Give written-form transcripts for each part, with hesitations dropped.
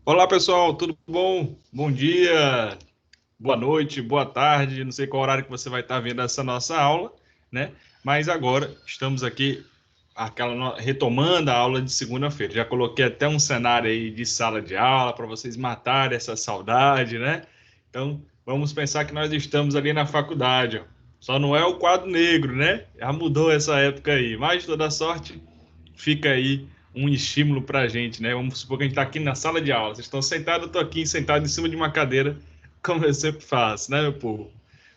Olá, pessoal, tudo bom? Bom dia, boa noite, boa tarde. Não sei qual horário que você vai estar vendo essa nossa aula, né? Mas agora estamos aqui retomando a aula de segunda-feira. Já coloquei até um cenário aí de sala de aula para vocês matarem essa saudade, né? Então, vamos pensar que nós estamos ali na faculdade, ó. Só não é o quadro negro, né? Já mudou essa época aí. Mas, de toda sorte, fica aí um estímulo para a gente, né? Vamos supor que a gente está aqui na sala de aula. Vocês estão sentados, eu estou aqui sentado em cima de uma cadeira, como eu sempre faço, né, meu povo?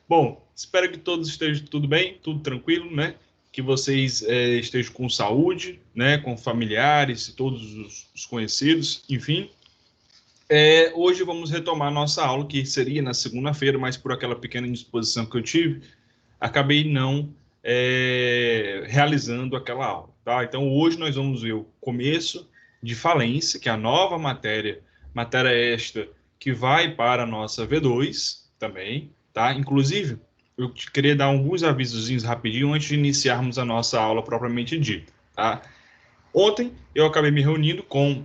Bom, espero que todos estejam tudo bem, tudo tranquilo, né? Que vocês estejam com saúde, né? Com familiares, todos os conhecidos, enfim. Hoje vamos retomar nossa aula, que seria na segunda-feira, mas por aquela pequena indisposição que eu tive, acabei não realizando aquela aula. Tá? Então, hoje nós vamos ver o começo de falência, que é a nova matéria esta que vai para a nossa V2 também. Tá? Inclusive, eu queria dar alguns avisozinhos rapidinho antes de iniciarmos a nossa aula propriamente dita. Tá? Ontem eu acabei me reunindo com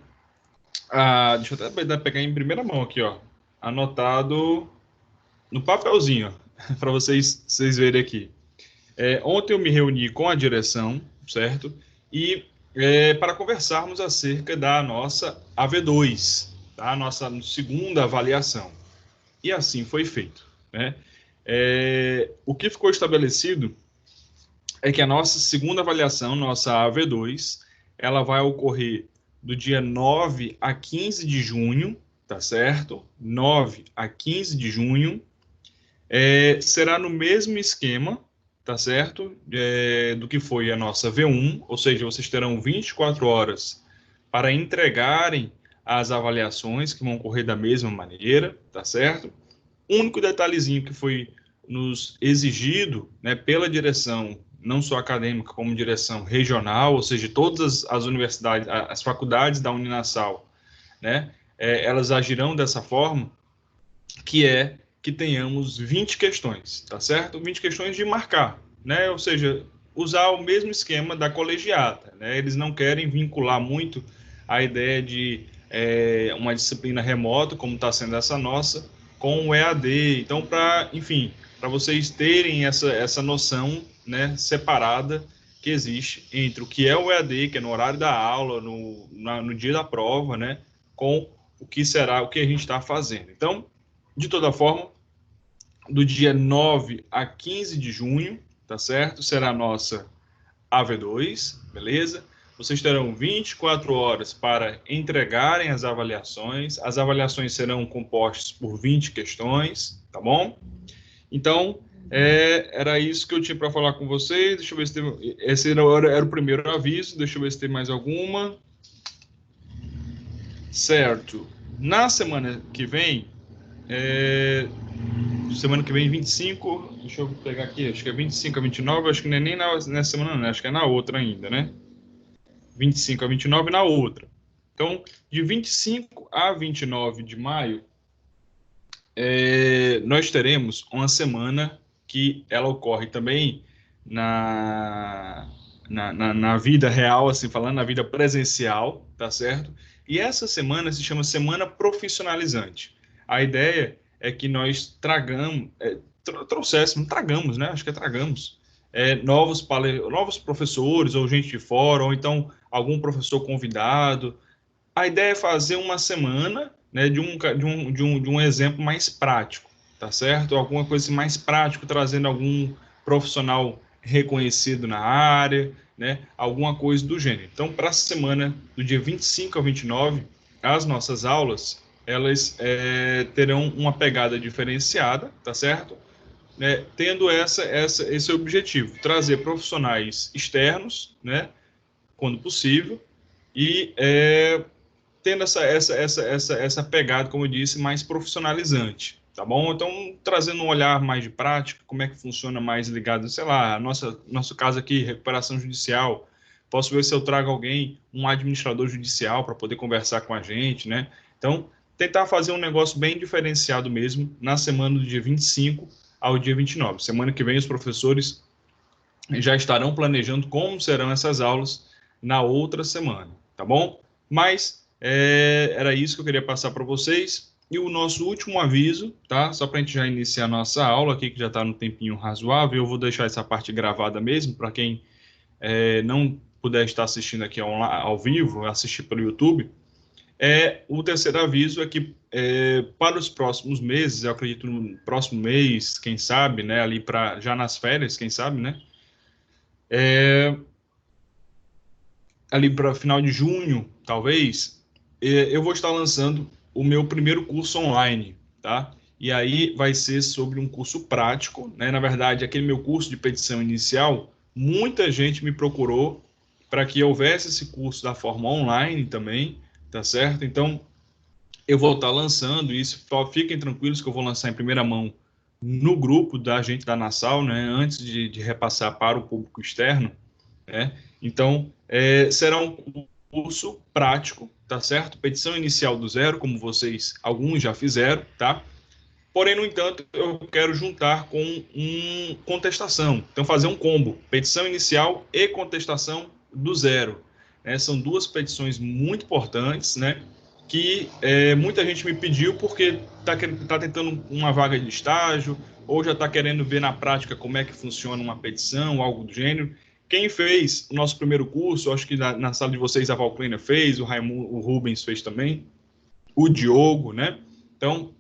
deixa eu até pegar em primeira mão aqui, ó, anotado no papelzinho, para vocês verem aqui. Ontem eu me reuni com a direção, certo? E para conversarmos acerca da nossa AV2, tá? Nossa segunda avaliação. E assim foi feito, né? O que ficou estabelecido é que a nossa segunda avaliação, nossa AV2, ela vai ocorrer do dia 9 a 15 de junho, tá certo? 9 a 15 de junho. Será no mesmo esquema, tá certo? Do que foi a nossa V1, ou seja, vocês terão 24 horas para entregarem as avaliações que vão ocorrer da mesma maneira, tá certo? O único detalhezinho que foi nos exigido, né, pela direção, não só acadêmica, como direção regional, ou seja, todas as universidades, as faculdades da Uninasal, né, elas agirão dessa forma, que é que tenhamos 20 questões, tá certo? 20 questões de marcar, né? Ou seja, usar o mesmo esquema da colegiata, né? Eles não querem vincular muito a ideia de uma disciplina remota, como está sendo essa nossa, com o EAD. Então, enfim, para vocês terem essa noção, né, separada que existe entre o que é o EAD, que é no horário da aula, no dia da prova, né, com o que será, o que a gente está fazendo. Então, de toda forma, do dia 9 a 15 de junho, tá certo? Será a nossa AV2, beleza? Vocês terão 24 horas para entregarem as avaliações. As avaliações serão compostas por 20 questões, tá bom? Então, era isso que eu tinha para falar com vocês. Deixa eu ver se tem. Esse era o primeiro aviso. Deixa eu ver se tem mais alguma. Certo. Na semana que vem, semana que vem, 25, deixa eu pegar aqui, acho que é 25 a 29, acho que não é nem nessa semana, não, acho que é na outra ainda, né? 25 a 29 na outra. Então, de 25 a 29 de maio, nós teremos uma semana que ela ocorre também na vida real, assim falando, na vida presencial, tá certo? E essa semana se chama Semana Profissionalizante. A ideia é que nós tragamos, né? Acho que tragamos, novos professores, ou gente de fora, ou então algum professor convidado. A ideia é fazer uma semana, né, de um exemplo mais prático, tá certo? Alguma coisa assim mais prático, trazendo algum profissional reconhecido na área, né? Alguma coisa do gênero. Então, para a semana do dia 25 ao 29, as nossas aulas, elas terão uma pegada diferenciada, tá certo? Tendo esse objetivo, trazer profissionais externos, né, quando possível, e tendo essa pegada, como eu disse, mais profissionalizante, tá bom? Então, trazendo um olhar mais de prática, como é que funciona mais ligado, sei lá, nosso caso aqui, recuperação judicial. Posso ver se eu trago alguém, um administrador judicial, para poder conversar com a gente, né? Então, tentar fazer um negócio bem diferenciado mesmo, na semana do dia 25 ao dia 29. Semana que vem, os professores já estarão planejando como serão essas aulas na outra semana, tá bom? Mas Era isso que eu queria passar para vocês. E o nosso último aviso, tá? Só para a gente já iniciar a nossa aula aqui, que já está no tempinho razoável, eu vou deixar essa parte gravada mesmo, para quem não puder estar assistindo aqui ao vivo, assistir pelo YouTube. O terceiro aviso é que para os próximos meses, eu acredito no próximo mês, quem sabe, né? Ali já nas férias, quem sabe, né? Ali para final de junho, talvez, eu vou estar lançando o meu primeiro curso online, tá? E aí vai ser sobre um curso prático, né? Na verdade, aquele meu curso de petição inicial, muita gente me procurou para que houvesse esse curso da forma online também, tá certo? Então, eu vou estar lançando isso, fiquem tranquilos que eu vou lançar em primeira mão no grupo da gente da Nassau, né? Antes de repassar para o público externo, né? Então, será um curso prático, tá certo? Petição inicial do zero, como vocês, alguns já fizeram, tá? Porém, no entanto, eu quero juntar com contestação. Então, fazer um combo, petição inicial e contestação do zero. São duas petições muito importantes, né? Que muita gente me pediu porque está tentando uma vaga de estágio ou já está querendo ver na prática como é que funciona uma petição, algo do gênero. Quem fez o nosso primeiro curso, acho que na sala de vocês a Valclina fez, o Raimundo, o Rubens fez também, o Diogo, né? Então,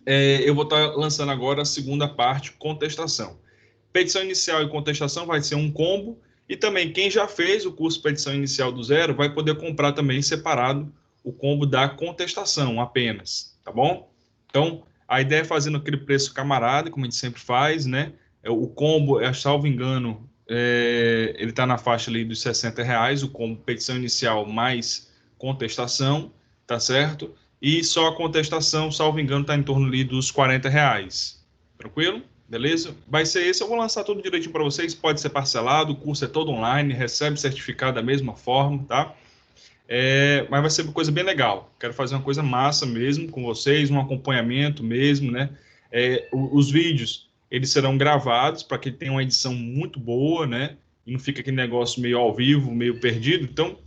eu vou estar lançando agora a segunda parte, contestação. Petição inicial e contestação vai ser um combo, e também quem já fez o curso petição inicial do zero vai poder comprar também separado o combo da contestação apenas, tá bom? Então, a ideia é fazendo aquele preço camarada, como a gente sempre faz, né? O combo, salvo engano, ele está na faixa ali dos R$60, o combo petição inicial mais contestação, tá certo? E só a contestação, salvo engano, está em torno ali dos R$40. Tranquilo? Beleza? Vai ser esse, eu vou lançar tudo direitinho para vocês, pode ser parcelado, o curso é todo online, recebe certificado da mesma forma, tá? Mas vai ser uma coisa bem legal. Quero fazer uma coisa massa mesmo com vocês, um acompanhamento mesmo, né? Os vídeos, eles serão gravados para que tenha uma edição muito boa, né? E não fica aquele negócio meio ao vivo, meio perdido. Então,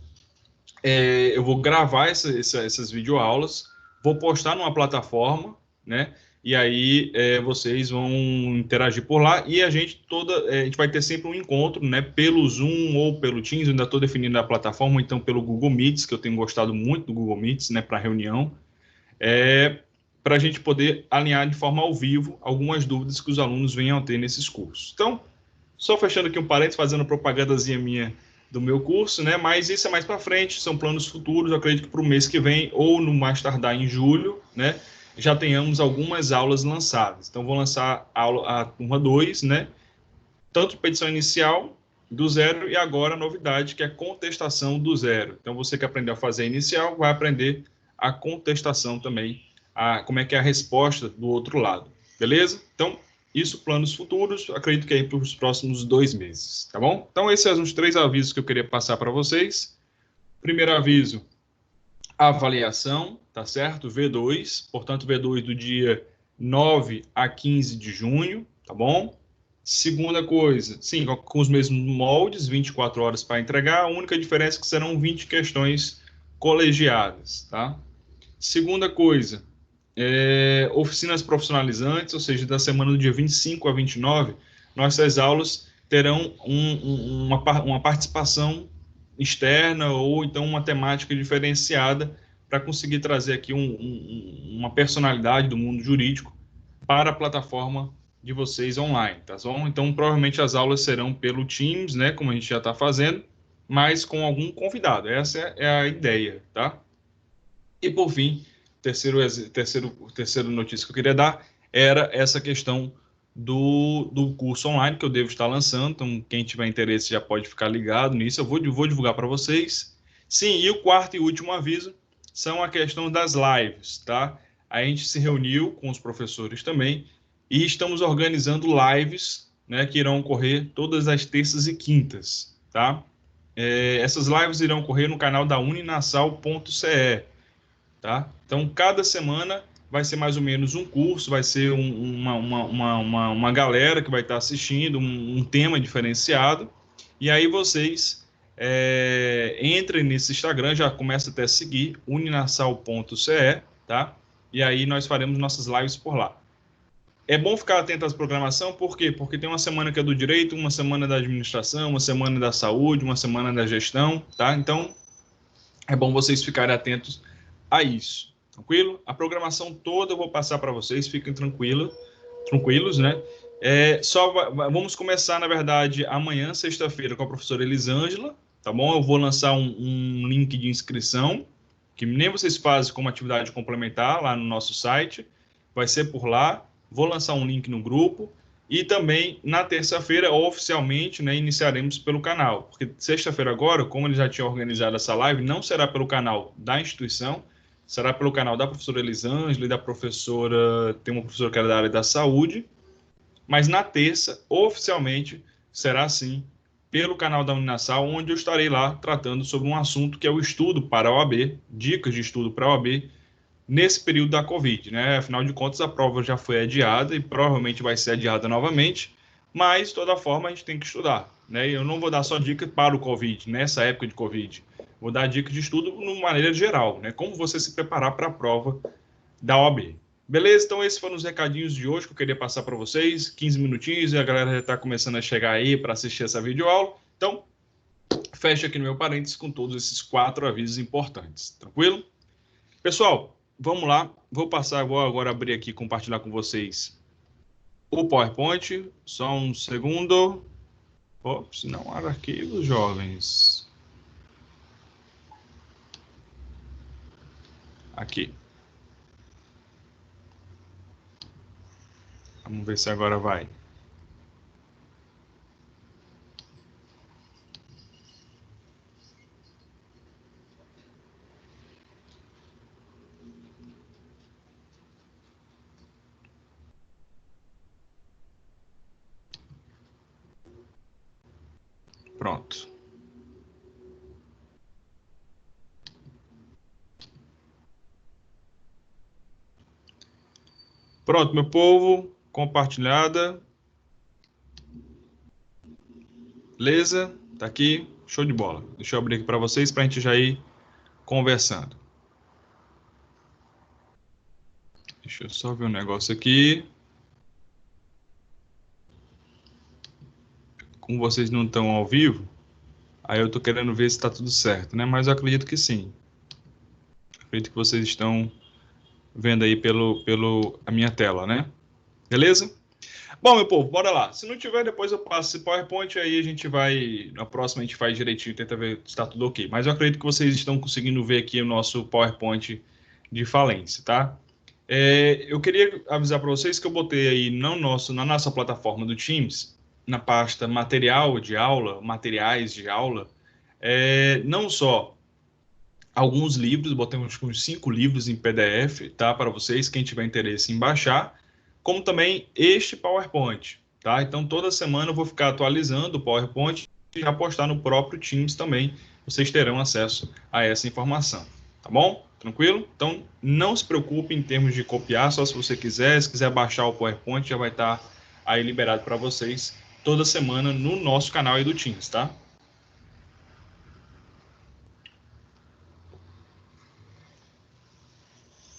eu vou gravar essas videoaulas, vou postar numa plataforma, né? E aí vocês vão interagir por lá e a gente vai ter sempre um encontro, né? Pelo Zoom ou pelo Teams, eu ainda estou definindo a plataforma, ou então pelo Google Meets, que eu tenho gostado muito do Google Meets, né? Para reunião, para a gente poder alinhar de forma ao vivo algumas dúvidas que os alunos venham a ter nesses cursos. Então, só fechando aqui um parênteses, fazendo propagandazinha minha do meu curso, né? Mas isso é mais para frente, são planos futuros. Eu acredito que para o mês que vem, ou no mais tardar em julho, né? Já tenhamos algumas aulas lançadas. Então, vou lançar a turma 2, né? Tanto petição inicial do zero e agora a novidade, que é contestação do zero. Então, você que aprendeu a fazer a inicial, vai aprender a contestação também, como é que é a resposta do outro lado. Beleza? Então, isso, planos futuros, acredito que é para os próximos 2 meses, tá bom? Então, esses são os 3 avisos que eu queria passar para vocês. Primeiro aviso, avaliação, tá certo? V2, portanto, V2 do dia 9 a 15 de junho, tá bom? Segunda coisa, sim, com os mesmos moldes, 24 horas para entregar, a única diferença é que serão 20 questões colegiadas, tá? Segunda coisa, oficinas profissionalizantes, ou seja, da semana do dia 25 a 29, nossas aulas terão uma participação externa ou então uma temática diferenciada para conseguir trazer aqui uma personalidade do mundo jurídico para a plataforma de vocês online, tá bom? Então, provavelmente as aulas serão pelo Teams, né, como a gente já está fazendo, mas com algum convidado. Essa é a ideia, tá? E, por fim, terceira notícia que eu queria dar era essa questão do curso online que eu devo estar lançando. Então, quem tiver interesse já pode ficar ligado nisso. Eu vou divulgar para vocês. Sim, e o quarto e último aviso são a questão das lives, tá? A gente se reuniu com os professores também e estamos organizando lives, né, que irão ocorrer todas as terças e quintas, tá? Essas lives irão ocorrer no canal da uninassal.ce. Tá? Então, cada semana vai ser mais ou menos um curso, vai ser uma galera que vai estar assistindo, um tema diferenciado, e aí vocês entre nesse Instagram, já começa até a seguir, uninasal.ce, tá? E aí nós faremos nossas lives por lá. É bom ficar atento às programação, por quê? Porque tem uma semana que é do direito, uma semana da administração, uma semana da saúde, uma semana da gestão, tá? Então, é bom vocês ficarem atentos a isso, tranquilo? A programação toda eu vou passar para vocês, fiquem tranquilos, né? Vamos começar, na verdade, amanhã, sexta-feira, com a professora Elisângela, tá bom? Eu vou lançar um link de inscrição, que nem vocês fazem como atividade complementar lá no nosso site, vai ser por lá. Vou lançar um link no grupo e também na terça-feira, oficialmente, né, iniciaremos pelo canal, porque sexta-feira agora, como ele já tinha organizado essa live, não será pelo canal da instituição, será pelo canal da professora Elisângela e da professora, tem uma professora que era da área da saúde, mas na terça, oficialmente, será sim pelo canal da Uninasal, onde eu estarei lá tratando sobre um assunto que é o estudo para a OAB, dicas de estudo para a OAB, nesse período da Covid, né? Afinal de contas, a prova já foi adiada e provavelmente vai ser adiada novamente, mas, de toda forma, a gente tem que estudar, né? Eu não vou dar só dica para o Covid, nessa época de Covid. Vou dar dica de estudo de uma maneira geral, né? Como você se preparar para a prova da OAB. Beleza? Então, esses foram os recadinhos de hoje que eu queria passar para vocês. 15 minutinhos e a galera já está começando a chegar aí para assistir essa videoaula. Então, fecha aqui no meu parênteses com todos esses 4 avisos importantes. Tranquilo? Pessoal, vamos lá. Vou agora abrir aqui e compartilhar com vocês o PowerPoint. Só um segundo. Ops, não há arquivos, jovens. Aqui. Vamos ver se agora vai. Pronto. Pronto, meu povo. Compartilhada. Beleza? Tá aqui. Show de bola. Deixa eu abrir aqui para vocês para a gente já ir conversando. Deixa eu só ver um negócio aqui. Como vocês não estão ao vivo, aí eu tô querendo ver se está tudo certo, né? Mas eu acredito que sim. Acredito que vocês estão vendo aí pelo a minha tela, né? Beleza? Bom, meu povo, bora lá. Se não tiver, depois eu passo esse PowerPoint, aí a gente vai, na próxima a gente faz direitinho, tenta ver se está tudo ok. Mas eu acredito que vocês estão conseguindo ver aqui o nosso PowerPoint de falência, tá? Eu queria avisar para vocês que eu botei aí na nossa plataforma do Teams, na pasta material de aula, materiais de aula, não só alguns livros, botei uns 5 livros em PDF, tá? Para vocês, quem tiver interesse em baixar, como também este PowerPoint, tá? Então, toda semana eu vou ficar atualizando o PowerPoint e já postar no próprio Teams também. Vocês terão acesso a essa informação, tá bom? Tranquilo? Então, não se preocupe em termos de copiar, só se você quiser. Se quiser baixar o PowerPoint, já vai estar aí liberado para vocês toda semana no nosso canal aí do Teams, tá?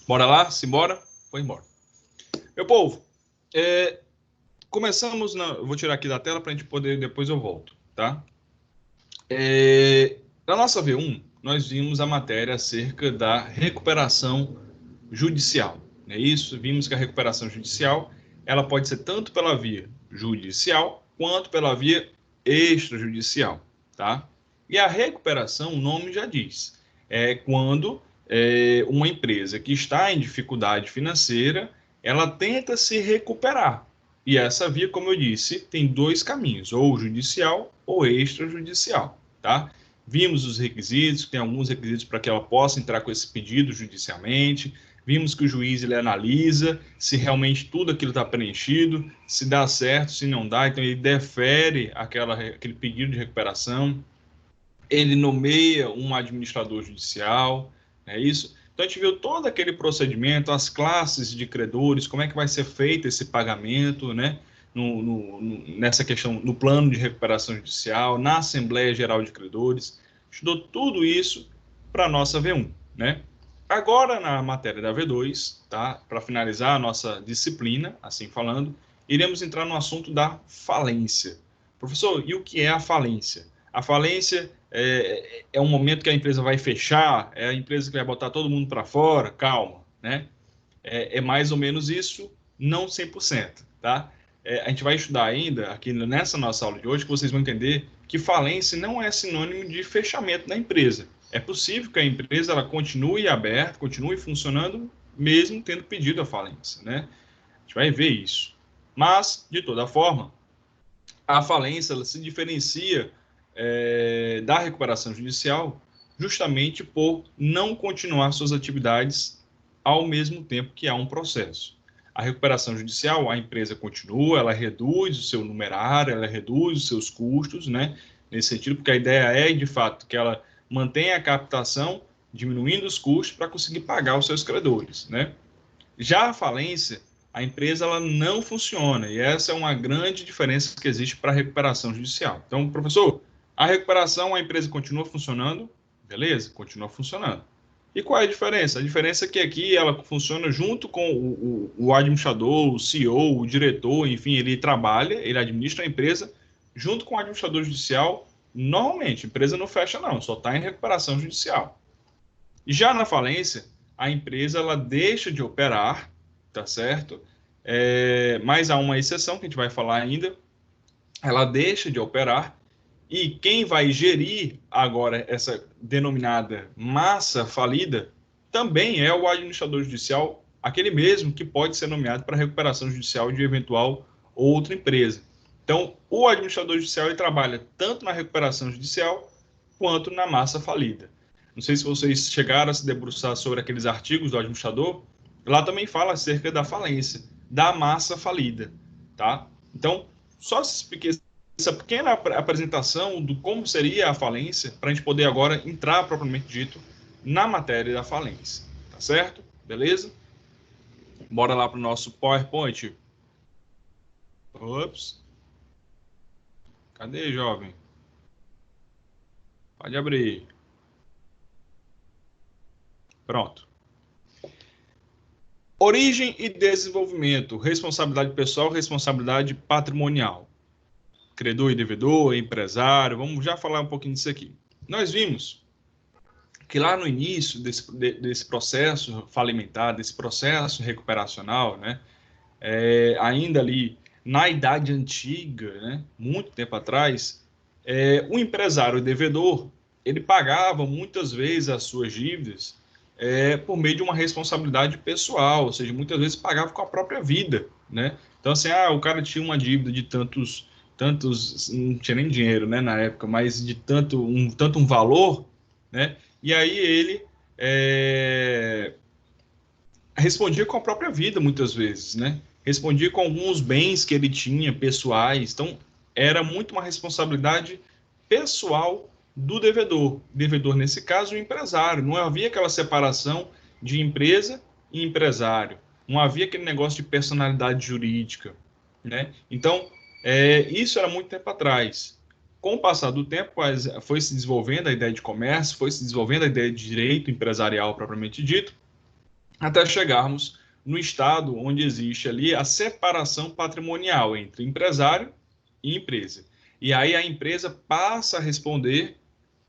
Bora lá? Simbora? Foi embora. Meu povo, começamos eu vou tirar aqui da tela para a gente poder, depois eu volto, tá? Na nossa V1, nós vimos a matéria acerca da recuperação judicial, não é isso? Vimos que a recuperação judicial, ela pode ser tanto pela via judicial, quanto pela via extrajudicial, tá? E a recuperação, o nome já diz, é quando uma empresa que está em dificuldade financeira, ela tenta se recuperar. E essa via, como eu disse, tem 2 caminhos, ou judicial ou extrajudicial, tá? Vimos os requisitos, tem alguns requisitos para que ela possa entrar com esse pedido judicialmente. Vimos que o juiz ele analisa se realmente tudo aquilo está preenchido, se dá certo, se não dá, então ele defere aquele pedido de recuperação, ele nomeia um administrador judicial, é isso? Então a gente viu todo aquele procedimento, as classes de credores, como é que vai ser feito esse pagamento, né? nessa questão, no plano de recuperação judicial, na Assembleia Geral de Credores, estudou tudo isso para a nossa V1, né? Agora, na matéria da V2, tá? Para finalizar a nossa disciplina, assim falando, iremos entrar no assunto da falência. Professor, e o que é a falência? A falência é um momento que a empresa vai fechar, é a empresa que vai botar todo mundo para fora, calma, né? É mais ou menos isso, não 100%, tá? A gente vai estudar ainda, aqui nessa nossa aula de hoje, que vocês vão entender que falência não é sinônimo de fechamento da empresa. É possível que a empresa ela continue aberta, continue funcionando, mesmo tendo pedido a falência, né? A gente vai ver isso. Mas, de toda forma, a falência ela se diferencia da recuperação judicial justamente por não continuar suas atividades ao mesmo tempo que há um processo. A recuperação judicial, a empresa continua, ela reduz o seu numerário, ela reduz os seus custos, né? Nesse sentido, porque a ideia é, de fato, que ela mantenha a captação, diminuindo os custos para conseguir pagar os seus credores, né? Já a falência, a empresa ela não funciona, e essa é uma grande diferença que existe para a recuperação judicial. Então, professor, a recuperação, a empresa continua funcionando, beleza? Continua funcionando. E qual é a diferença? A diferença é que aqui ela funciona junto com o administrador, o CEO, o diretor, enfim, ele trabalha, ele administra a empresa junto com o administrador judicial. Normalmente, a empresa não fecha não, só está em recuperação judicial. E já na falência, a empresa ela deixa de operar, tá certo? Mas há uma exceção que a gente vai falar ainda, ela deixa de operar e quem vai gerir agora essa denominada massa falida também é o administrador judicial, aquele mesmo que pode ser nomeado para recuperação judicial de eventual outra empresa. Então, o administrador judicial ele trabalha tanto na recuperação judicial quanto na massa falida. Não sei se vocês chegaram a se debruçar sobre aqueles artigos do administrador, lá também fala acerca da falência, da massa falida, tá? Então, só essa pequena apresentação do como seria a falência, para a gente poder agora entrar, propriamente dito, na matéria da falência. Tá certo? Beleza? Bora lá para o nosso PowerPoint. Ops. Cadê, jovem? Pode abrir. Pronto. Origem e desenvolvimento, responsabilidade pessoal, responsabilidade patrimonial. Credor e devedor, empresário, vamos já falar um pouquinho disso aqui. Nós vimos que lá no início desse processo falimentar, desse processo recuperacional, né, ainda ali na Idade Antiga, né, muito tempo atrás, o empresário devedor, ele pagava muitas vezes as suas dívidas por meio de uma responsabilidade pessoal, ou seja, muitas vezes pagava com a própria vida, né? Então, assim, o cara tinha uma dívida de tantos, não tinha nem dinheiro, né, na época, mas de tanto um valor, né? E aí ele respondia com a própria vida, muitas vezes, né? Respondia com alguns bens que ele tinha, pessoais. Então, era muito uma responsabilidade pessoal do devedor. Devedor, nesse caso, o empresário. Não havia aquela separação de empresa e empresário. Não havia aquele negócio de personalidade jurídica, né? Então, isso era muito tempo atrás. Com o passar do tempo, foi se desenvolvendo a ideia de comércio, foi se desenvolvendo a ideia de direito empresarial propriamente dito, até chegarmos no estado onde existe ali a separação patrimonial entre empresário e empresa. E aí a empresa passa a responder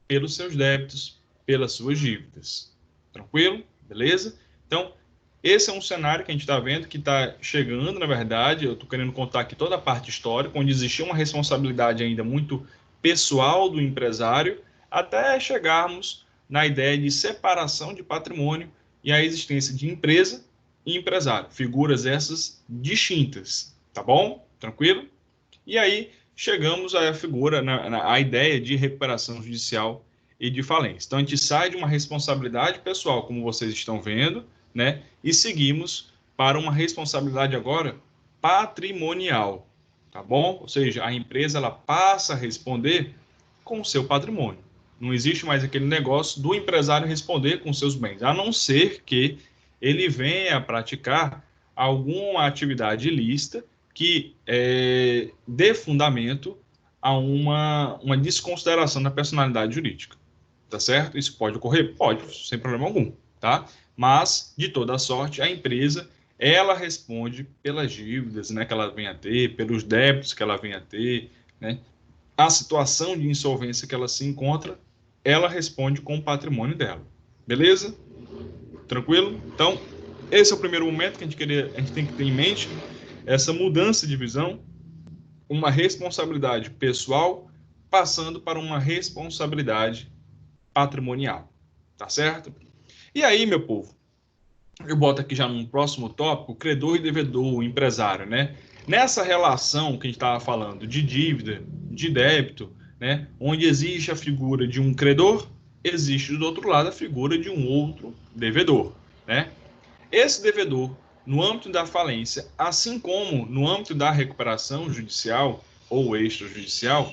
pelos seus débitos, pelas suas dívidas. Tranquilo? Beleza? Então, esse é um cenário que a gente está vendo que está chegando, na verdade, eu estou querendo contar aqui toda a parte histórica, onde existia uma responsabilidade ainda muito pessoal do empresário, até chegarmos na ideia de separação de patrimônio e a existência de empresa e empresário. Figuras essas distintas, tá bom? Tranquilo? E aí chegamos à figura, à ideia de recuperação judicial e de falência. Então a gente sai de uma responsabilidade pessoal, como vocês estão vendo, né? E seguimos para uma responsabilidade agora patrimonial, tá bom? Ou seja, a empresa ela passa a responder com o seu patrimônio. Não existe mais aquele negócio do empresário responder com seus bens, a não ser que ele venha a praticar alguma atividade ilícita que dê fundamento a uma desconsideração da personalidade jurídica, tá certo? Isso pode ocorrer? Pode, sem problema algum, tá? Mas, de toda sorte, a empresa, ela responde pelas dívidas, né, que ela venha a ter, pelos débitos que ela venha a ter, né? A situação de insolvência que ela se encontra, ela responde com o patrimônio dela. Beleza? Tranquilo? Então, esse é o primeiro momento que a gente tem que ter em mente, essa mudança de visão, uma responsabilidade pessoal passando para uma responsabilidade patrimonial. Tá certo? E aí, meu povo, eu boto aqui já num próximo tópico, credor e devedor, o empresário, né? Nessa relação que a gente estava falando de dívida, de débito, né? Onde existe a figura de um credor, existe do outro lado a figura de um outro devedor, né? Esse devedor, no âmbito da falência, assim como no âmbito da recuperação judicial ou extrajudicial,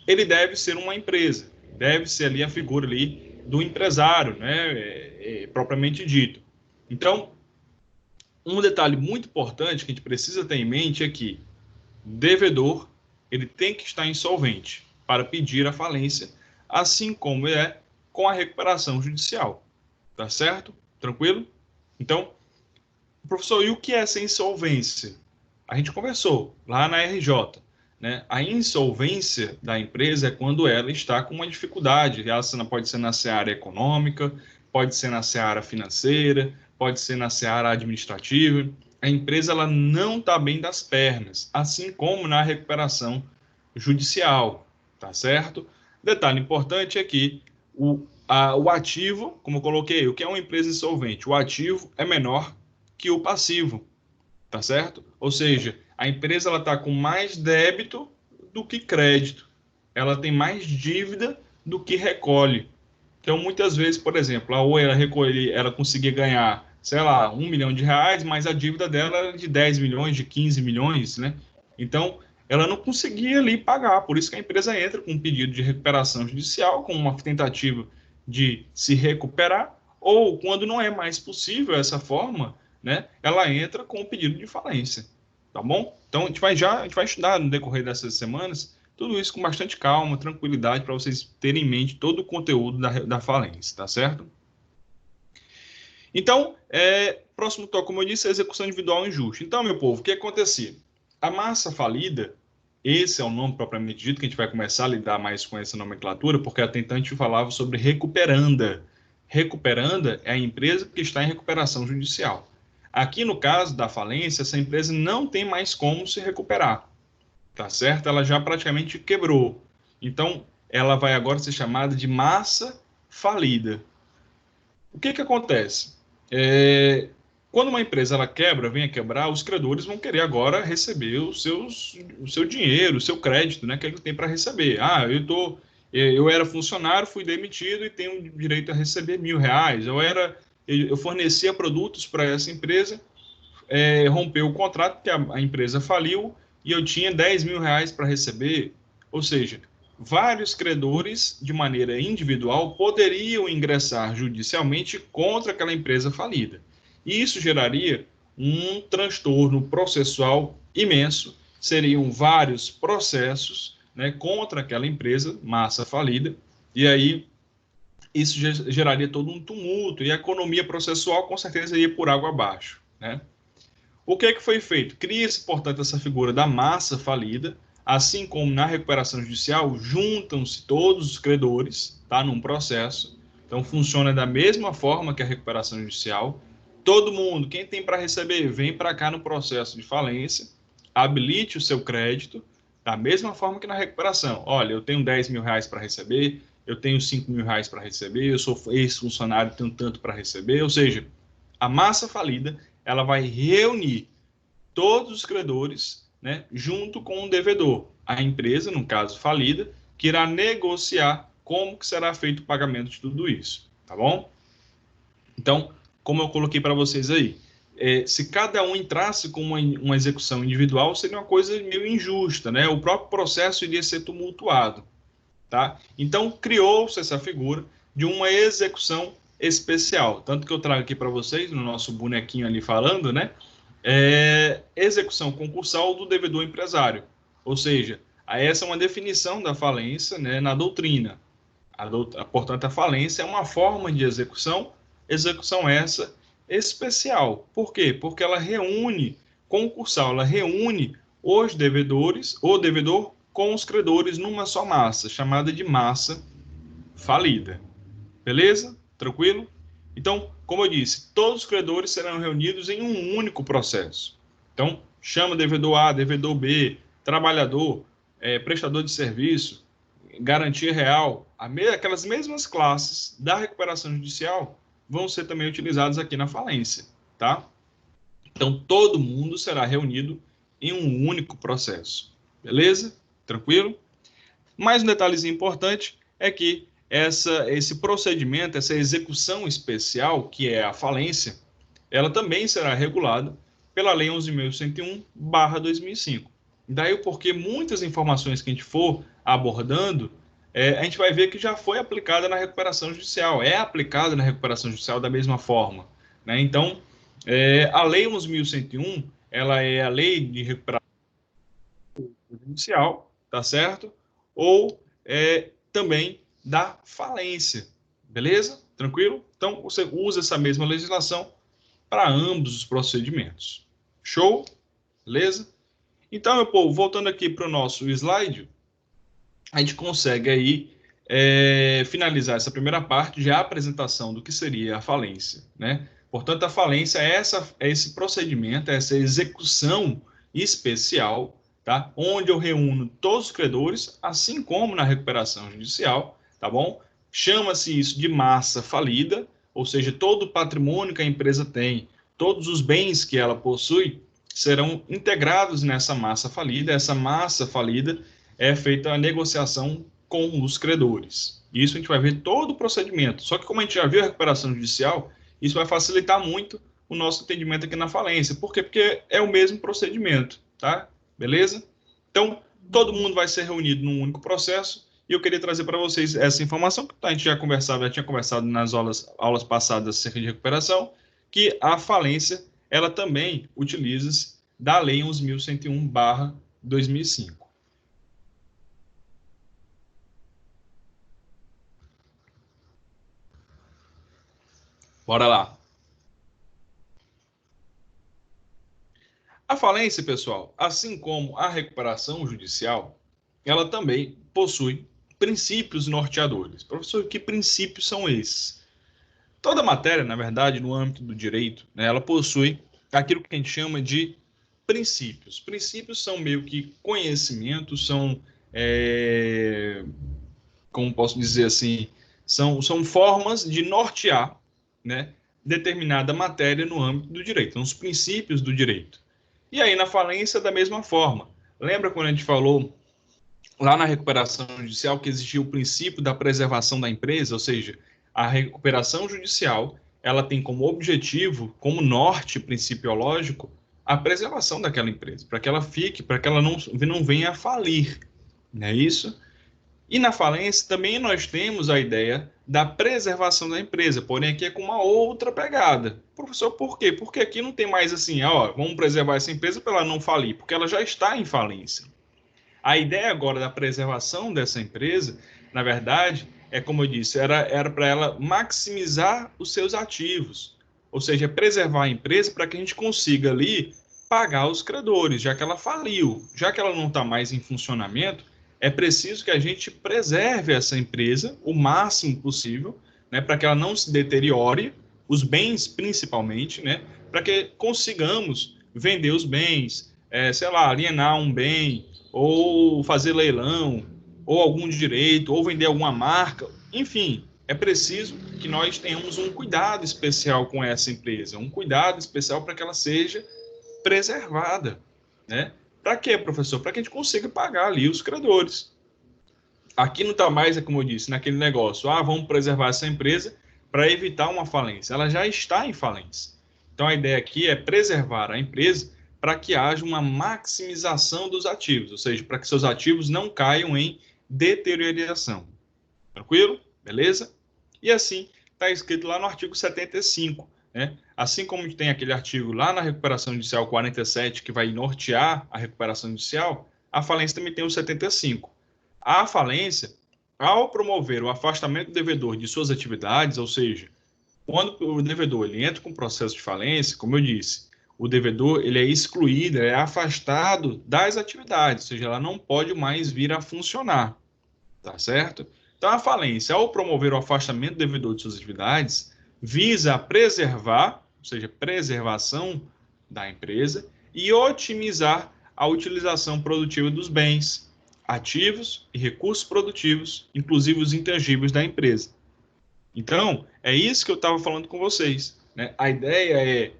ele deve ser uma empresa, deve ser ali a figura ali do empresário, né? Propriamente dito. Então, um detalhe muito importante que a gente precisa ter em mente é que devedor ele tem que estar insolvente para pedir a falência, assim como é com a recuperação judicial. Tá certo? Tranquilo? Então, professor, e o que é essa insolvência? A gente conversou lá na RJ. Né? A insolvência da empresa é quando ela está com uma dificuldade. Ela pode ser na seara econômica, pode ser na seara financeira, pode ser na seara administrativa. A empresa ela não está bem das pernas, assim como na recuperação judicial. Tá certo? Detalhe importante é que o ativo, como eu coloquei, o que é uma empresa insolvente? O ativo é menor que o passivo, tá certo? Ou seja, a empresa ela está com mais débito do que crédito, ela tem mais dívida do que recolhe. Então, muitas vezes, por exemplo, a Oi ela conseguia ganhar, sei lá, R$ 1 milhão, mas a dívida dela era de 10 milhões, de 15 milhões, né? Então, ela não conseguia ali pagar, por isso que a empresa entra com um pedido de recuperação judicial, com uma tentativa de se recuperar, ou quando não é mais possível essa forma, né, ela entra com o pedido de falência, tá bom? Então, a gente vai estudar no decorrer dessas semanas tudo isso com bastante calma, tranquilidade, para vocês terem em mente todo o conteúdo da falência, tá certo? Então, próximo tópico, como eu disse, é a execução individual injusta. Então, meu povo, o que acontecia? A massa falida, esse é o nome propriamente dito, que a gente vai começar a lidar mais com essa nomenclatura, porque até então a gente falava sobre recuperanda. Recuperanda é a empresa que está em recuperação judicial. Aqui, no caso da falência, essa empresa não tem mais como se recuperar, tá certo? Ela já praticamente quebrou. Então, ela vai agora ser chamada de massa falida. O que acontece? Quando uma empresa ela quebra, vem a quebrar, os credores vão querer agora receber o seu dinheiro, o seu crédito, né, que ele tem para receber. Ah, eu era funcionário, fui demitido e tenho direito a receber R$ 1.000. Eu fornecia produtos para essa empresa, rompeu o contrato, porque a empresa faliu e eu tinha R$ 10.000 para receber. Ou seja, vários credores, de maneira individual, poderiam ingressar judicialmente contra aquela empresa falida. E isso geraria um transtorno processual imenso, seriam vários processos, né, contra aquela empresa, massa falida, e aí isso geraria todo um tumulto, e a economia processual com certeza ia por água abaixo, né? O que foi feito? Cria-se, portanto, essa figura da massa falida, assim como na recuperação judicial, juntam-se todos os credores, tá, num processo. Então, funciona da mesma forma que a recuperação judicial. Todo mundo, quem tem para receber, vem para cá no processo de falência, habilite o seu crédito, da mesma forma que na recuperação. Olha, eu tenho R$ 10.000 para receber, eu tenho R$ 5.000 para receber, eu sou ex-funcionário, tenho tanto para receber. Ou seja, a massa falida ela vai reunir todos os credores, né, junto com o devedor, a empresa, no caso falida, que irá negociar como que será feito o pagamento de tudo isso, tá bom? Então, como eu coloquei para vocês aí, se cada um entrasse com uma execução individual, seria uma coisa meio injusta, né? O próprio processo iria ser tumultuado, tá? Então, criou-se essa figura de uma execução especial, tanto que eu trago aqui para vocês, no nosso bonequinho ali falando, né? execução concursal do devedor empresário. Ou seja, essa é uma definição da falência, né, na doutrina. Portanto, a falência é uma forma de execução essa especial. Por quê? Porque ela reúne, concursal, ela reúne os devedores, o devedor com os credores numa só massa, chamada de massa falida. Beleza? Tranquilo? Então, como eu disse, todos os credores serão reunidos em um único processo. Então, chama devedor A, devedor B, trabalhador, prestador de serviço, garantia real, aquelas mesmas classes da recuperação judicial vão ser também utilizadas aqui na falência, tá? Então, todo mundo será reunido em um único processo. Beleza? Tranquilo? Mais um detalhezinho importante é que esse procedimento, essa execução especial, que é a falência, ela também será regulada pela Lei 11.101/2005. Daí o porquê muitas informações que a gente for abordando, a gente vai ver que já foi aplicada na recuperação judicial, é aplicada na recuperação judicial da mesma forma, né? Então, a Lei 11.101, ela é a lei de recuperação judicial, tá certo? Ou também da falência, beleza? Tranquilo? Então, você usa essa mesma legislação para ambos os procedimentos. Show? Beleza? Então, meu povo, voltando aqui para o nosso slide, a gente consegue aí finalizar essa primeira parte de apresentação do que seria a falência, né? Portanto, a falência é esse procedimento, essa execução especial, tá? Onde eu reúno todos os credores, assim como na recuperação judicial, tá bom? Chama-se isso de massa falida, ou seja, todo o patrimônio que a empresa tem, todos os bens que ela possui, serão integrados nessa massa falida. Essa massa falida é feita a negociação com os credores. Isso a gente vai ver todo o procedimento. Só que como a gente já viu a recuperação judicial, isso vai facilitar muito o nosso entendimento aqui na falência. Por quê? Porque é o mesmo procedimento, tá? Beleza? Então, todo mundo vai ser reunido num único processo e eu queria trazer para vocês essa informação que a gente já tinha conversado nas aulas passadas acerca de recuperação, que a falência, ela também utiliza-se da Lei 11.101/2005. Bora lá. A falência, pessoal, assim como a recuperação judicial, ela também possui princípios norteadores. Professor, que princípios são esses? Toda matéria, na verdade, no âmbito do direito, né, ela possui aquilo que a gente chama de princípios. Princípios são meio que conhecimentos, são, como posso dizer assim, são formas de nortear, né, determinada matéria no âmbito do direito, são os princípios do direito. E aí, na falência, da mesma forma. Lembra quando a gente falou lá na recuperação judicial que existia o princípio da preservação da empresa? Ou seja, a recuperação judicial, ela tem como objetivo, como norte principiológico, a preservação daquela empresa, para que ela fique, para que ela não venha a falir, não é isso? E na falência também nós temos a ideia da preservação da empresa, porém aqui é com uma outra pegada. Professor, por quê? Porque aqui não tem mais assim, ó, vamos preservar essa empresa para ela não falir, porque ela já está em falência. A ideia agora da preservação dessa empresa, na verdade, como eu disse, era para ela maximizar os seus ativos, ou seja, preservar a empresa para que a gente consiga ali pagar os credores, já que ela faliu, já que ela não está mais em funcionamento, é preciso que a gente preserve essa empresa o máximo possível, né, para que ela não se deteriore, os bens principalmente, né, para que consigamos vender os bens, sei lá, alienar um bem, ou fazer leilão, ou algum direito, ou vender alguma marca, enfim, é preciso que nós tenhamos um cuidado especial com essa empresa, um cuidado especial para que ela seja preservada, né? Para quê, professor? Para que a gente consiga pagar ali os credores. Aqui não está mais, como eu disse, naquele negócio, vamos preservar essa empresa para evitar uma falência. Ela já está em falência. Então, a ideia aqui é preservar a empresa para que haja uma maximização dos ativos, ou seja, para que seus ativos não caiam em deterioração. Tranquilo? Beleza? E assim está escrito lá no artigo 75, né? assim como tem aquele artigo lá na recuperação judicial 47, que vai nortear a recuperação judicial, a falência também tem o 75. A falência, ao promover o afastamento do devedor de suas atividades, ou seja, quando o devedor ele entra com processo de falência, como eu disse, o devedor ele é excluído, é afastado das atividades, ou seja, ela não pode mais vir a funcionar, tá certo? Então, a falência, ao promover o afastamento do devedor de suas atividades, visa preservar, ou seja, preservação da empresa e otimizar a utilização produtiva dos bens, ativos e recursos produtivos, inclusive os intangíveis da empresa. Então, é isso que eu estava falando com vocês, né? A ideia é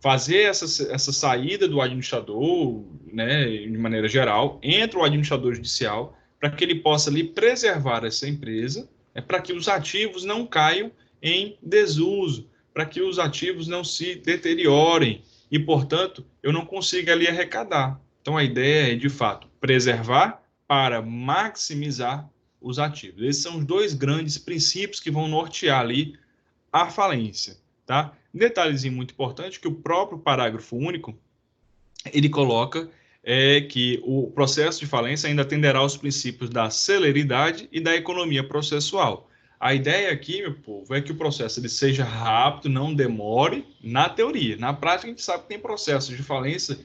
fazer essa saída do administrador, né, de maneira geral, entra o administrador judicial, para que ele possa ali preservar essa empresa, né, para que os ativos não caiam em desuso, para que os ativos não se deteriorem e, portanto, eu não consiga ali arrecadar. Então, a ideia é, de fato, preservar para maximizar os ativos. Esses são os dois grandes princípios que vão nortear ali a falência, tá? Detalhezinho muito importante que o próprio parágrafo único ele coloca que o processo de falência ainda atenderá aos princípios da celeridade e da economia processual. A ideia aqui, meu povo, é que o processo ele seja rápido, não demore na teoria. Na prática, a gente sabe que tem processos de falência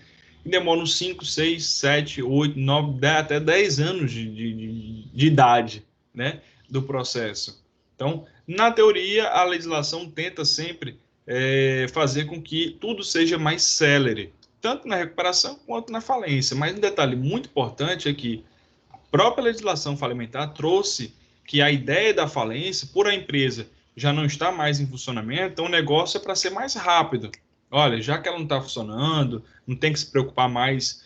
que demoram 5, 6, 7, 8, 9, 10, até 10 anos de idade, né, do processo. Então, na teoria, a legislação tenta sempre fazer com que tudo seja mais célere, tanto na recuperação quanto na falência. Mas um detalhe muito importante é que a própria legislação falimentar trouxe que a ideia da falência, por a empresa já não está mais em funcionamento, então o negócio é para ser mais rápido. Olha, já que ela não está funcionando, não tem que se preocupar mais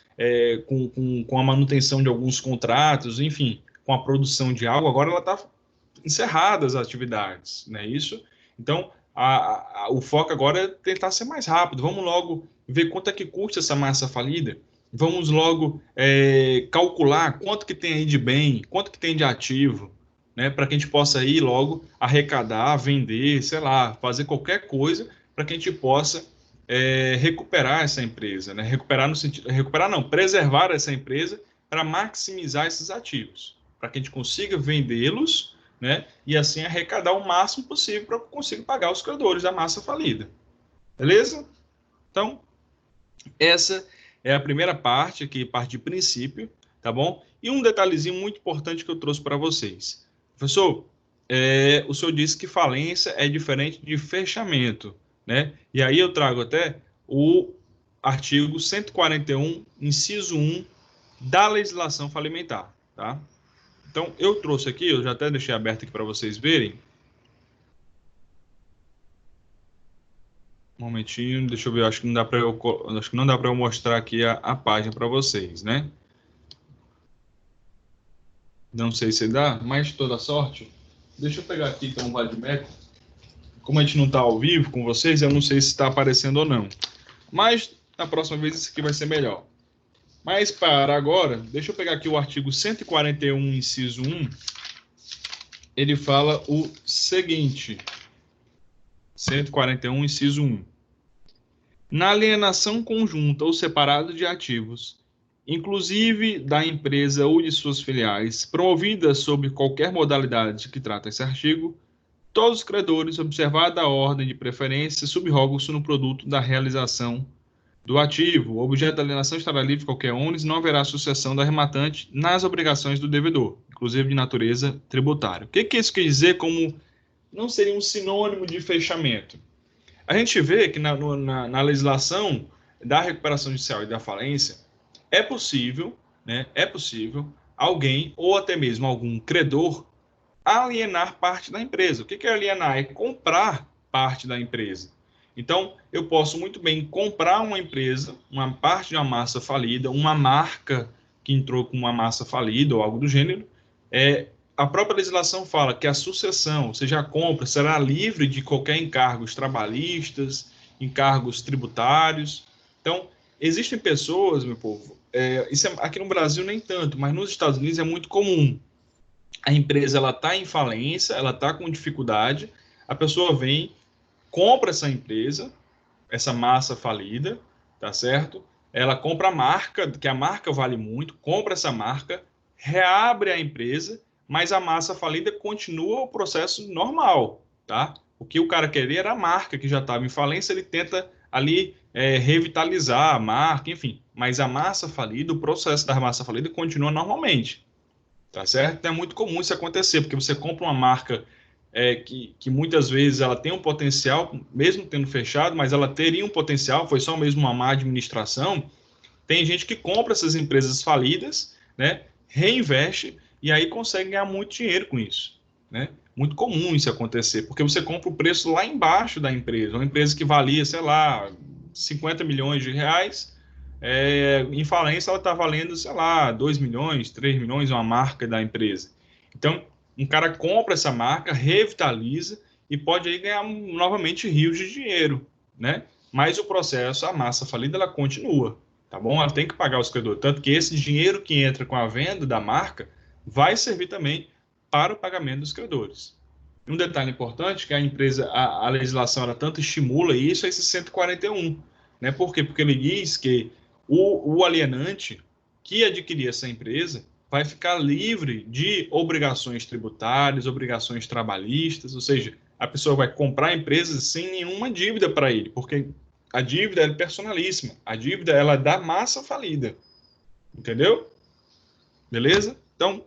com a manutenção de alguns contratos, enfim, com a produção de algo, agora ela está encerradas as atividades, não é isso? Então, o foco agora é tentar ser mais rápido. Vamos logo ver quanto é que custa essa massa falida. Vamos logo calcular quanto que tem aí de bem, quanto que tem de ativo, né? Para que a gente possa ir logo arrecadar, vender, sei lá, fazer qualquer coisa para que a gente possa recuperar essa empresa, né? Recuperar no sentido, recuperar não, preservar essa empresa para maximizar esses ativos, para que a gente consiga vendê-los, né? E assim arrecadar o máximo possível para conseguir pagar os credores da massa falida. Beleza? Então, essa é a primeira parte aqui, parte de princípio, tá bom? E um detalhezinho muito importante que eu trouxe para vocês. Professor, o senhor disse que falência é diferente de fechamento, né? E aí eu trago até o artigo 141, inciso 1 da legislação falimentar, tá? Então, eu trouxe aqui, eu já até deixei aberto aqui para vocês verem. Um momentinho, deixa eu ver, acho que não dá para eu mostrar aqui a página para vocês, né? Não sei se dá, mas toda sorte. Deixa eu pegar aqui então o Vadimetro. Como a gente não está ao vivo com vocês, eu não sei se está aparecendo ou não. Mas na próxima vez isso aqui vai ser melhor. Mas para agora, deixa eu pegar aqui o artigo 141, inciso 1. Ele fala o seguinte. 141, inciso 1. Na alienação conjunta ou separada de ativos, inclusive da empresa ou de suas filiais, promovida sob qualquer modalidade que trata esse artigo, todos os credores, observada a ordem de preferência, subrogam-se no produto da realização do ativo. O objeto da alienação estará livre de qualquer ônus e não haverá sucessão do arrematante nas obrigações do devedor, inclusive de natureza tributária. O que isso quer dizer como não seria um sinônimo de fechamento? A gente vê que na legislação da recuperação judicial e da falência é possível, né, alguém ou até mesmo algum credor alienar parte da empresa. O que é alienar? É comprar parte da empresa. Então, eu posso muito bem comprar uma empresa, uma parte de uma massa falida, uma marca que entrou com uma massa falida ou algo do gênero. A própria legislação fala que a sucessão, ou seja, a compra, será livre de qualquer encargos trabalhistas, encargos tributários. Então, existem pessoas, meu povo, isso aqui no Brasil nem tanto, mas nos Estados Unidos é muito comum. A empresa está em falência, ela está com dificuldade, a pessoa vem, compra essa empresa, essa massa falida, tá certo? Ela compra a marca, que a marca vale muito, compra essa marca, reabre a empresa, mas a massa falida continua o processo normal, tá? O que o cara queria era a marca que já estava em falência, ele tenta ali revitalizar a marca, enfim. Mas a massa falida, o processo da massa falida continua normalmente, tá certo? Então é muito comum isso acontecer, porque você compra uma marca que muitas vezes ela tem um potencial, mesmo tendo fechado, mas ela teria um potencial, foi só mesmo uma má administração. Tem gente que compra essas empresas falidas, né, reinveste e aí consegue ganhar muito dinheiro com isso, né? Muito comum isso acontecer, porque você compra o preço lá embaixo da empresa, uma empresa que valia, sei lá, 50 milhões de reais, em falência ela está valendo, sei lá, 2 milhões, 3 milhões, uma marca da empresa. Então, um cara compra essa marca, revitaliza e pode aí ganhar novamente rios de dinheiro, né? Mas o processo, a massa falida, ela continua, tá bom? Ela tem que pagar os credores. Tanto que esse dinheiro que entra com a venda da marca vai servir também para o pagamento dos credores. Um detalhe importante é que a empresa, a legislação, ela tanto estimula isso, esse 141, né? Por quê? Porque ele diz que o alienante que adquirir essa empresa vai ficar livre de obrigações tributárias, obrigações trabalhistas, ou seja, a pessoa vai comprar a empresa sem nenhuma dívida para ele, porque a dívida é personalíssima, a dívida ela é da massa falida, entendeu? Beleza? Então,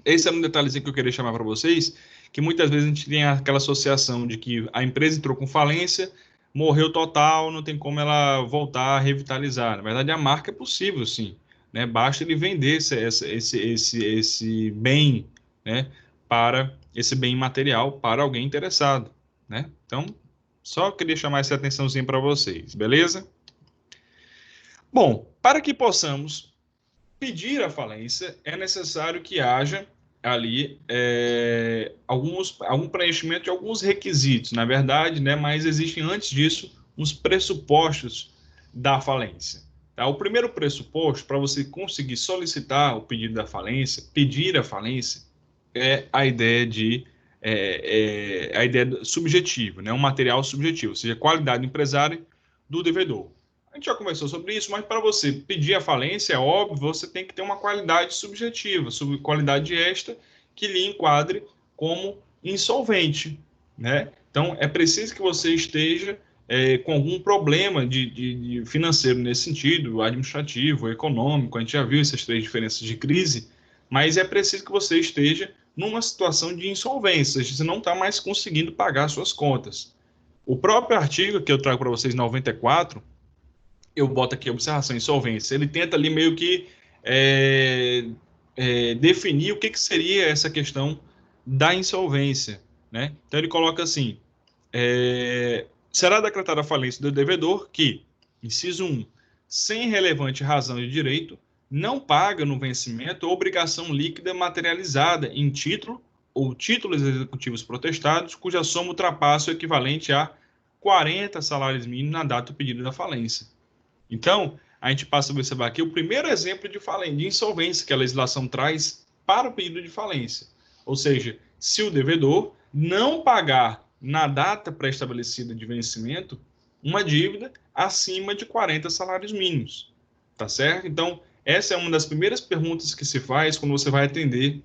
esse é um detalhezinho que eu queria chamar para vocês, que muitas vezes a gente tem aquela associação de que a empresa entrou com falência, morreu total, não tem como ela voltar a revitalizar. Na verdade, a marca é possível, sim, né? Basta ele vender esse bem, né? Para esse bem material para alguém interessado, né? Então, só queria chamar essa atençãozinha para vocês, beleza? Bom, para que possamos pedir a falência, é necessário que haja ali algum preenchimento de alguns requisitos, na verdade, né? Mas existem antes disso uns pressupostos da falência. Tá? O primeiro pressuposto para você conseguir solicitar o pedido da falência, pedir a falência, é a ideia a ideia subjetiva, né? Um material subjetivo, ou seja, qualidade empresária do devedor. A gente já conversou sobre isso, mas para você pedir a falência, é óbvio, você tem que ter uma qualidade subjetiva, qualidade esta que lhe enquadre como insolvente, né? Então, é preciso que você esteja com algum problema de financeiro nesse sentido, administrativo, econômico, a gente já viu essas três diferenças de crise, mas é preciso que você esteja numa situação de insolvência, você não está mais conseguindo pagar suas contas. O próprio artigo que eu trago para vocês, 94, eu boto aqui observação, insolvência, ele tenta ali meio que definir o que seria essa questão da insolvência, né? Então ele coloca assim, será decretada a falência do devedor que, inciso 1, sem relevante razão de direito, não paga no vencimento obrigação líquida materializada em título ou títulos executivos protestados, cuja soma ultrapasse o equivalente a 40 salários mínimos na data do pedido da falência. Então, a gente passa a observar aqui o primeiro exemplo de insolvência que a legislação traz para o pedido de falência. Ou seja, se o devedor não pagar na data pré-estabelecida de vencimento uma dívida acima de 40 salários mínimos. Tá certo? Então, essa é uma das primeiras perguntas que se faz quando você vai atender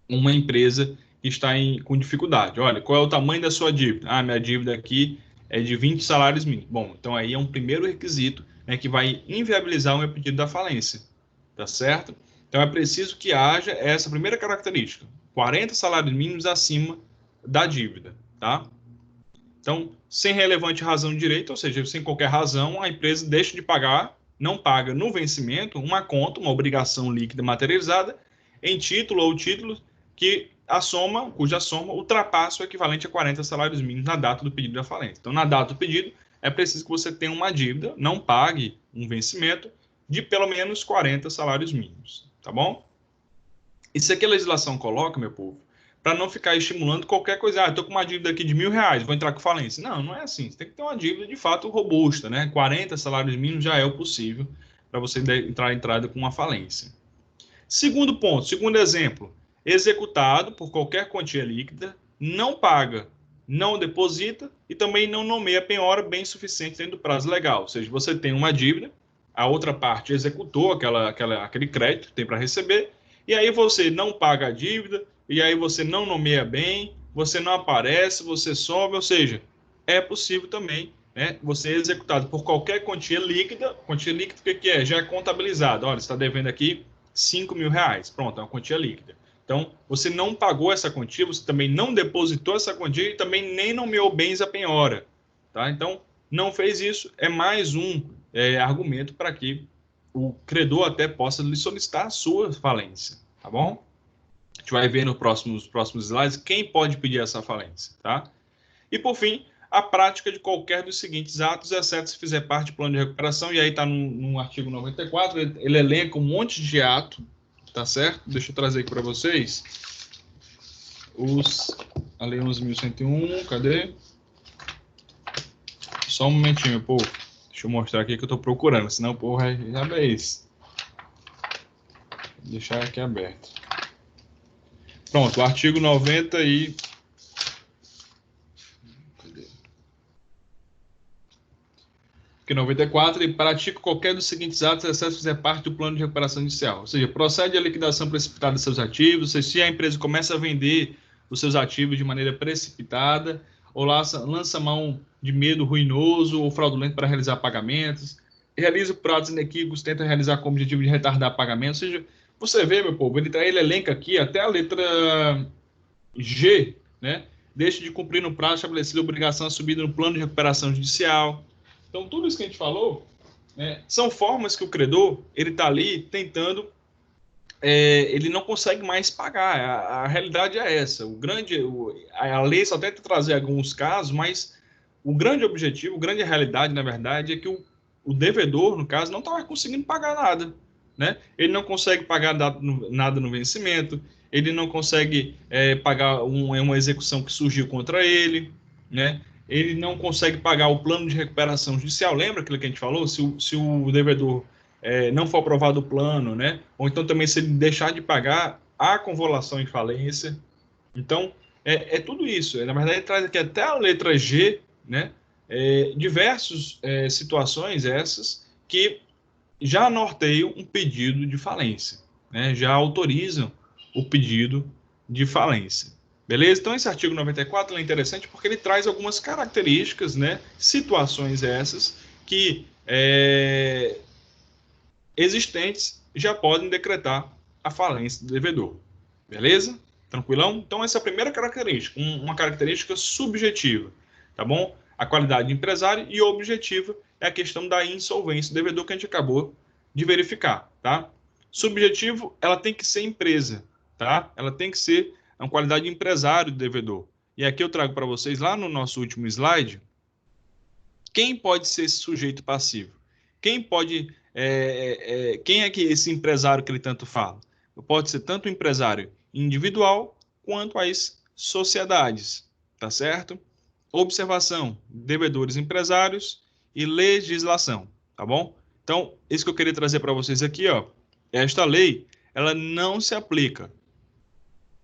uma empresa que está com dificuldade. Olha, qual é o tamanho da sua dívida? Ah, minha dívida aqui é de 20 salários mínimos. Bom, então aí é um primeiro requisito, né, que vai inviabilizar o meu pedido da falência. Tá certo? Então é preciso que haja essa primeira característica, 40 salários mínimos acima da dívida, tá? Então, sem relevante razão de direito, ou seja, sem qualquer razão, a empresa deixa de pagar, não paga no vencimento uma conta, uma obrigação líquida materializada em título ou títulos cuja soma ultrapassa o equivalente a 40 salários mínimos na data do pedido da falência. Então, na data do pedido, é preciso que você tenha uma dívida, não pague um vencimento de pelo menos 40 salários mínimos, tá bom? Isso aqui a legislação coloca, meu povo, para não ficar estimulando qualquer coisa. Ah, estou com uma dívida aqui de R$ 1.000, vou entrar com falência. Não, não é assim. Você tem que ter uma dívida de fato robusta, né? 40 salários mínimos já é o possível para você entrar entrada com uma falência. Segundo ponto, segundo exemplo, executado por qualquer quantia líquida, não paga não deposita e também não nomeia penhora bem suficiente dentro do prazo legal. Ou seja, você tem uma dívida, a outra parte executou aquele crédito que tem para receber, e aí você não paga a dívida, e aí você não nomeia bem, você não aparece, você some, ou seja, é possível também, né, você executado por qualquer quantia líquida o que é? Já é contabilizado, olha, você está devendo aqui R$ 5.000, pronto, é uma quantia líquida. Então, você não pagou essa quantia, você também não depositou essa quantia e também nem nomeou bens a penhora. Tá? Então, não fez isso, é mais um argumento para que o credor até possa lhe solicitar a sua falência. Tá bom? A gente vai ver nos próximos slides quem pode pedir essa falência. Tá? E, por fim, a prática de qualquer dos seguintes atos, exceto se fizer parte do plano de recuperação, e aí está no artigo 94, ele elenca um monte de ato, tá certo? Deixa eu trazer aqui para vocês a Lei 11.101, cadê? Só um momentinho, povo. Deixa eu mostrar aqui que eu estou procurando, senão o povo já é isso. Vou deixar aqui aberto. Pronto, o artigo 90 e... Porque 94 ele pratica qualquer dos seguintes atos, exceto se fizer parte do plano de recuperação judicial. Ou seja, procede à liquidação precipitada de seus ativos, ou seja, se a empresa começa a vender os seus ativos de maneira precipitada, ou lança mão de medo ruinoso ou fraudulento para realizar pagamentos, realiza prazos inequívocos, tenta realizar com o objetivo de retardar pagamentos. Ou seja, você vê, meu povo, ele elenca aqui até a letra G, né? Deixa de cumprir no prazo estabelecido a obrigação assumida no plano de recuperação judicial. Então, tudo isso que a gente falou, né, são formas que o credor ele está ali tentando, ele não consegue mais pagar. A realidade é essa. A lei só tenta trazer alguns casos, mas o grande objetivo, a grande realidade, na verdade, é que o devedor, no caso, não está conseguindo pagar nada. Né? Ele não consegue pagar nada no vencimento, ele não consegue pagar uma execução que surgiu contra ele, né? Ele não consegue pagar o plano de recuperação judicial. Lembra aquilo que a gente falou? Se o devedor não for aprovado o plano, né? Ou então também se ele deixar de pagar, há convolução em falência. Então, é tudo isso. Na verdade, ele traz aqui até a letra G, né? Diversas situações essas que já norteiam um pedido de falência, né? Já autorizam o pedido de falência. Beleza? Então, esse artigo 94 é interessante porque ele traz algumas características, né? Situações essas que existentes já podem decretar a falência do devedor. Beleza? Tranquilão? Então, essa é a primeira característica, uma característica subjetiva, tá bom? A qualidade de empresário e objetiva é a questão da insolvência do devedor que a gente acabou de verificar, tá? Subjetivo, ela tem que ser empresa, tá? Ela tem que ser uma qualidade de empresário do devedor. E aqui eu trago para vocês, lá no nosso último slide, quem pode ser esse sujeito passivo? Quem pode... quem é que esse empresário que ele tanto fala? Pode ser tanto o empresário individual quanto as sociedades, tá certo? Observação, devedores empresários e legislação, tá bom? Então, isso que eu queria trazer para vocês aqui, ó, esta lei, ela não se aplica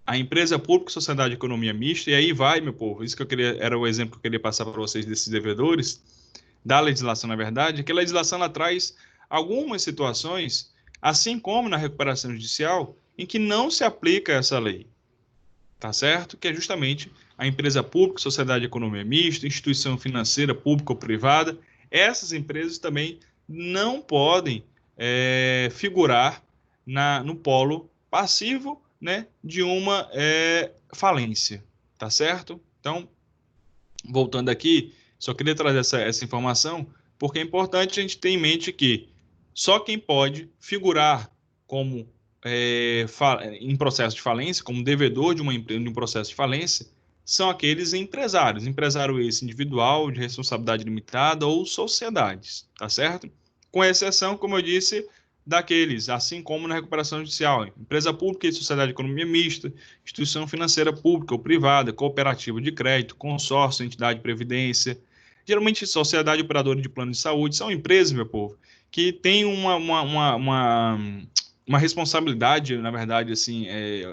à empresa pública, sociedade de economia mista, e aí vai, meu povo, isso que eu queria, era o exemplo que eu queria passar para vocês desses devedores, da legislação, na verdade, é que a legislação ela traz algumas situações, assim como na recuperação judicial, em que não se aplica essa lei, tá certo? Que é justamente a empresa pública, sociedade de economia mista, instituição financeira pública ou privada, essas empresas também não podem figurar no polo passivo, né, de uma falência, tá certo? Então, voltando aqui, só queria trazer essa informação, porque é importante a gente ter em mente que só quem pode figurar como em processo de falência, como devedor de um processo de falência, são aqueles empresários, empresário esse individual, de responsabilidade limitada ou sociedades, tá certo? Com exceção, como eu disse, daqueles, assim como na recuperação judicial, empresa pública e sociedade de economia mista, instituição financeira pública ou privada, cooperativa de crédito, consórcio, entidade de previdência, geralmente sociedade operadora de plano de saúde, são empresas, meu povo, que têm uma responsabilidade, na verdade, assim,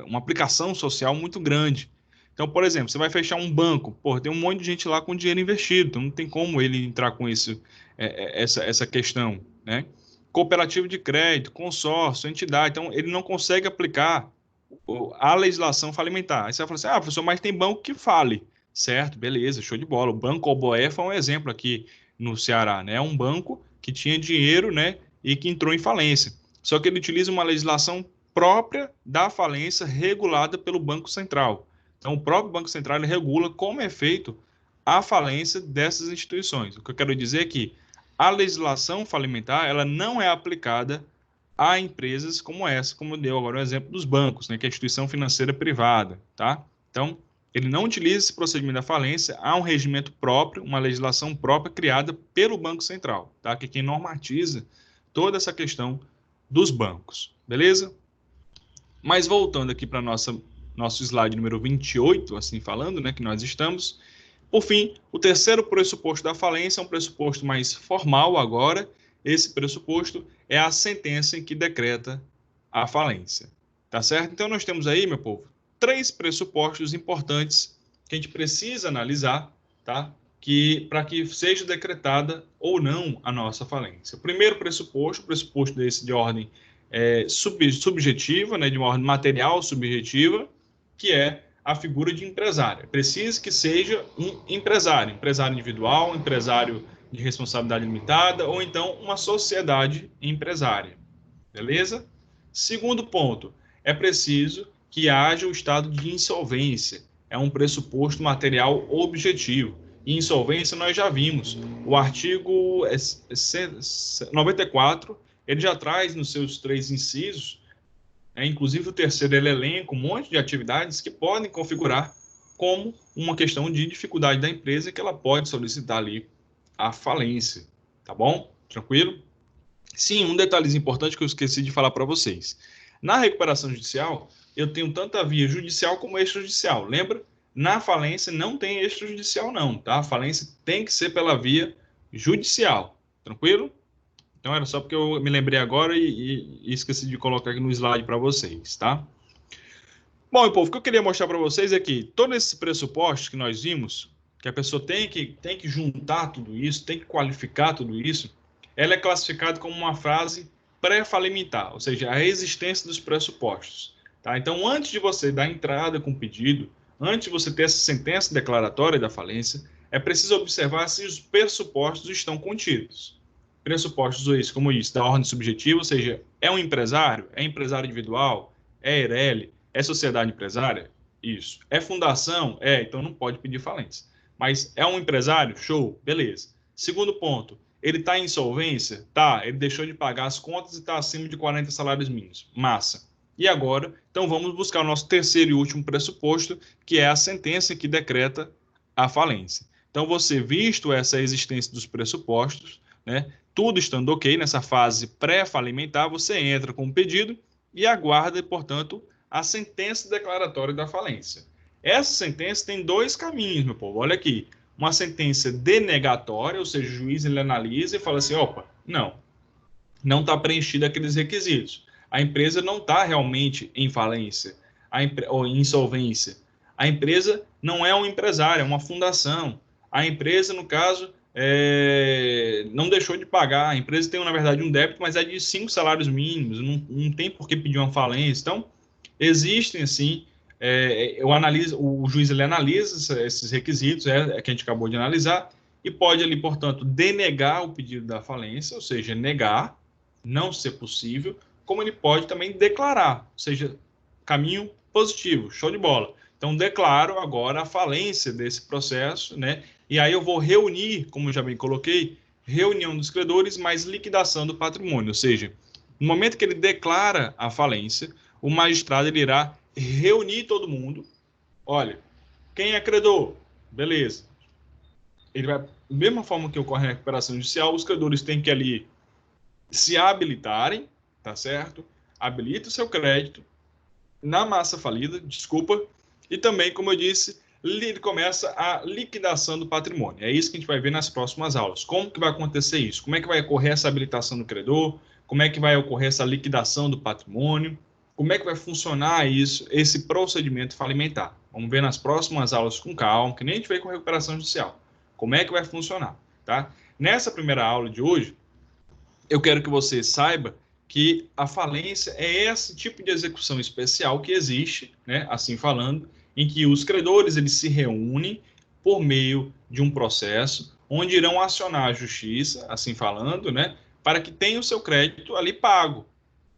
uma aplicação social muito grande. Então, por exemplo, você vai fechar um banco, pô, tem um monte de gente lá com dinheiro investido, então não tem como ele entrar com isso, essa questão, né? Cooperativa de crédito, consórcio, entidade, então ele não consegue aplicar a legislação falimentar. Aí você vai falar assim, professor, mas tem banco que fale. Certo, beleza, show de bola. O Banco Oboé foi um exemplo aqui no Ceará, né? É um banco que tinha dinheiro, né, e que entrou em falência. Só que ele utiliza uma legislação própria da falência regulada pelo Banco Central. Então, o próprio Banco Central ele regula como é feito a falência dessas instituições. O que eu quero dizer é que a legislação falimentar ela não é aplicada a empresas como essa, como deu agora o exemplo dos bancos, né, que é a instituição financeira privada, tá? Então, ele não utiliza esse procedimento da falência, há um regimento próprio, uma legislação própria criada pelo Banco Central, tá? Que é quem normatiza toda essa questão dos bancos, beleza? Mas voltando aqui para nosso slide número 28, assim falando, né, que nós estamos. Por fim, o terceiro pressuposto da falência é um pressuposto mais formal agora. Esse pressuposto é a sentença em que decreta a falência. Tá certo? Então, nós temos aí, meu povo, 3 pressupostos importantes que a gente precisa analisar, tá? Para que seja decretada ou não a nossa falência. O primeiro pressuposto, o pressuposto desse de ordem subjetiva, né, de uma ordem material subjetiva, que é a figura de empresário. Precisa que seja um empresário individual, empresário de responsabilidade limitada, ou então uma sociedade empresária. Beleza? Segundo ponto, é preciso que haja o estado de insolvência. É um pressuposto material objetivo. E insolvência nós já vimos. O artigo 94, ele já traz nos seus 3 incisos, inclusive o terceiro ele elenca um monte de atividades que podem configurar como uma questão de dificuldade da empresa que ela pode solicitar ali a falência. Tá bom? Tranquilo? Sim, um detalhe importante que eu esqueci de falar para vocês. Na recuperação judicial, eu tenho tanto a via judicial como extrajudicial. Lembra? Na falência não tem extrajudicial não, tá? A falência tem que ser pela via judicial. Tranquilo? Então era só porque eu me lembrei agora e esqueci de colocar aqui no slide para vocês, tá? Bom, meu povo, o que eu queria mostrar para vocês é que todos esses pressupostos que nós vimos, que a pessoa tem que juntar tudo isso, tem que qualificar tudo isso, ela é classificada como uma frase pré-falimentar, ou seja, a existência dos pressupostos. Tá? Então, antes de você dar entrada com o pedido, antes de você ter essa sentença declaratória da falência, é preciso observar se os pressupostos estão contidos. Pressupostos esses, como isso, da ordem subjetiva, ou seja, é um empresário? É empresário individual? É EIRELI? É sociedade empresária? Isso. É fundação? Então não pode pedir falência. Mas é um empresário? Show, beleza. Segundo ponto, ele está em insolvência? Tá, ele deixou de pagar as contas e está acima de 40 salários mínimos. Massa. E agora, então vamos buscar o nosso terceiro e último pressuposto, que é a sentença que decreta a falência. Então, você visto essa existência dos pressupostos, né, tudo estando ok nessa fase pré-falimentar, você entra com o pedido e aguarda, portanto, a sentença declaratória da falência. Essa sentença tem 2 caminhos, meu povo. Olha aqui, uma sentença denegatória, ou seja, o juiz ele analisa e fala assim, opa, não está preenchido aqueles requisitos. A empresa não está realmente em falência ou em insolvência. A empresa não é um empresário, é uma fundação. A empresa, no caso, não deixou de pagar. A empresa tem, na verdade, um débito, mas é de 5 salários mínimos. Não tem por que pedir uma falência. Então, existem, assim, o juiz ele analisa esses requisitos, que a gente acabou de analisar, e pode ali, portanto, denegar o pedido da falência, ou seja, negar, não ser possível, como ele pode também declarar, ou seja, caminho positivo, show de bola. Então, declaro agora a falência desse processo, né? E aí eu vou reunir, como eu já bem coloquei, reunião dos credores mais liquidação do patrimônio, ou seja, no momento que ele declara a falência, o magistrado ele irá reunir todo mundo. Olha, quem é credor? Beleza. Ele vai, da mesma forma que ocorre na recuperação judicial, os credores têm que ali se habilitarem, tá certo? Habilita o seu crédito na massa falida, desculpa, e também, como eu disse, ele começa a liquidação do patrimônio. É isso que a gente vai ver nas próximas aulas. Como que vai acontecer isso? Como é que vai ocorrer essa habilitação do credor? Como é que vai ocorrer essa liquidação do patrimônio? Como é que vai funcionar isso, esse procedimento falimentar? Vamos ver nas próximas aulas com calma, que nem a gente vê com recuperação judicial. Como é que vai funcionar, tá? Nessa primeira aula de hoje, eu quero que você saiba que a falência é esse tipo de execução especial que existe, né, assim falando, em que os credores eles se reúnem por meio de um processo onde irão acionar a justiça, assim falando, né, para que tenha o seu crédito ali pago.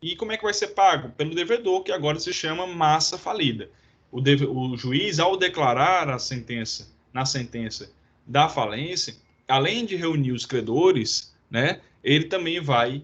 E como é que vai ser pago? Pelo devedor, que agora se chama massa falida. O juiz, ao declarar a sentença, na sentença da falência, além de reunir os credores, né, ele também vai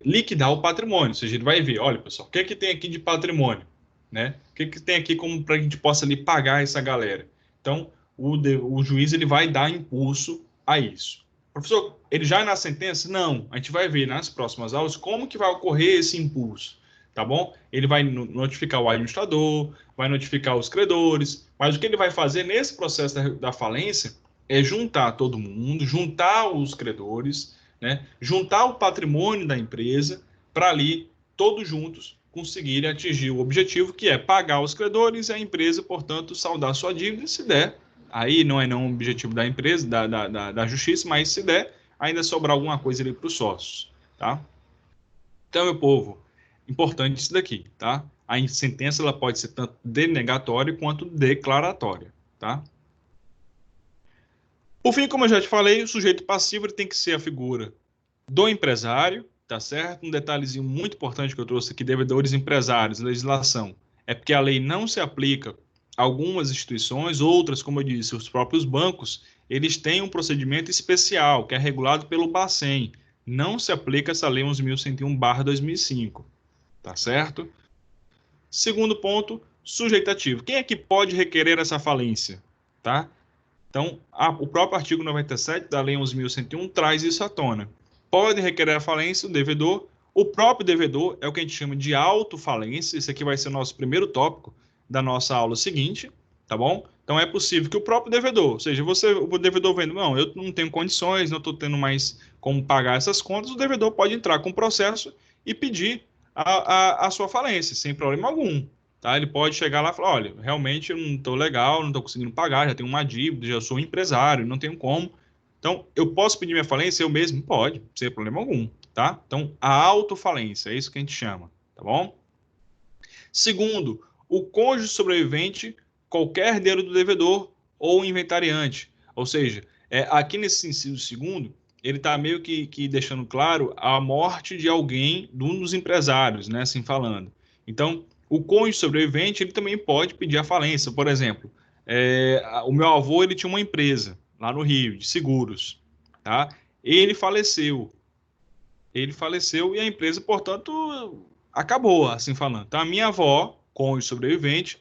liquidar o patrimônio. Ou seja, ele vai ver, olha, pessoal, o que é que tem aqui de patrimônio? Né? O que é que tem aqui como para a gente possa ali pagar essa galera? Então, o juiz ele vai dar impulso a isso. Professor, ele já é na sentença? Não. A gente vai ver nas próximas aulas como que vai ocorrer esse impulso, tá bom? Ele vai notificar o administrador, vai notificar os credores, mas o que ele vai fazer nesse processo da falência é juntar todo mundo, juntar os credores, né? Juntar o patrimônio da empresa para ali, todos juntos, conseguirem atingir o objetivo, que é pagar os credores e a empresa, portanto, saldar sua dívida, se der. Aí não é não o objetivo da empresa, da justiça, mas se der, ainda sobrar alguma coisa ali para os sócios, tá? Então, meu povo, importante isso daqui, tá? A sentença ela pode ser tanto denegatória quanto declaratória, tá? Por fim, como eu já te falei, o sujeito passivo ele tem que ser a figura do empresário, tá certo? Um detalhezinho muito importante que eu trouxe aqui, devedores empresários, legislação, é porque a lei não se aplica a algumas instituições, outras, como eu disse, os próprios bancos, eles têm um procedimento especial, que é regulado pelo Bacen. Não se aplica essa lei 11.101/2005, tá certo? Segundo ponto, sujeitativo. Quem é que pode requerer essa falência, tá? Então, o próprio artigo 97 da Lei 11.101 traz isso à tona. Pode requerer a falência o devedor. O próprio devedor é o que a gente chama de autofalência. Esse aqui vai ser o nosso primeiro tópico da nossa aula seguinte, tá bom? Então, é possível que o próprio devedor, ou seja, o devedor vendo, não, eu não tenho condições, não estou tendo mais como pagar essas contas, o devedor pode entrar com o processo e pedir a sua falência, sem problema algum. Tá? Ele pode chegar lá e falar, olha, realmente eu não estou legal, não estou conseguindo pagar, já tenho uma dívida, já sou empresário, não tenho como. Então, eu posso pedir minha falência eu mesmo? Pode, sem problema algum, tá? Então, a autofalência, é isso que a gente chama, tá bom? Segundo, o cônjuge sobrevivente, qualquer herdeiro do devedor ou inventariante. Ou seja, aqui nesse inciso segundo, ele está meio que deixando claro a morte de alguém, de um dos empresários, né, assim falando. Então, o cônjuge sobrevivente ele também pode pedir a falência. Por exemplo, o meu avô ele tinha uma empresa lá no Rio de seguros, tá? Ele faleceu e a empresa, portanto, acabou, assim falando. Então, a minha avó, cônjuge sobrevivente,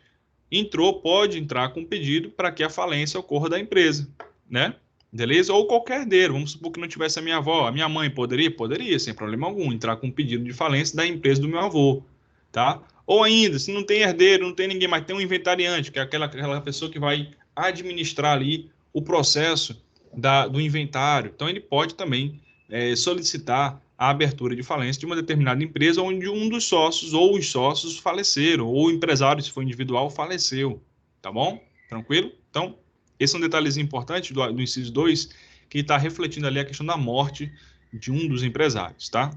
pode entrar com pedido para que a falência ocorra da empresa, né? Beleza? Ou qualquer herdeiro. Vamos supor que não tivesse a minha avó. A minha mãe poderia? Poderia, sem problema algum, entrar com pedido de falência da empresa do meu avô, tá? Ou ainda, se não tem herdeiro, não tem ninguém, mas tem um inventariante, que é aquela pessoa que vai administrar ali o processo do inventário. Então, ele pode também solicitar a abertura de falência de uma determinada empresa onde um dos sócios ou os sócios faleceram, ou o empresário, se for individual, faleceu. Tá bom? Tranquilo? Então, esse é um detalhezinho importante do inciso 2, que está refletindo ali a questão da morte de um dos empresários, tá?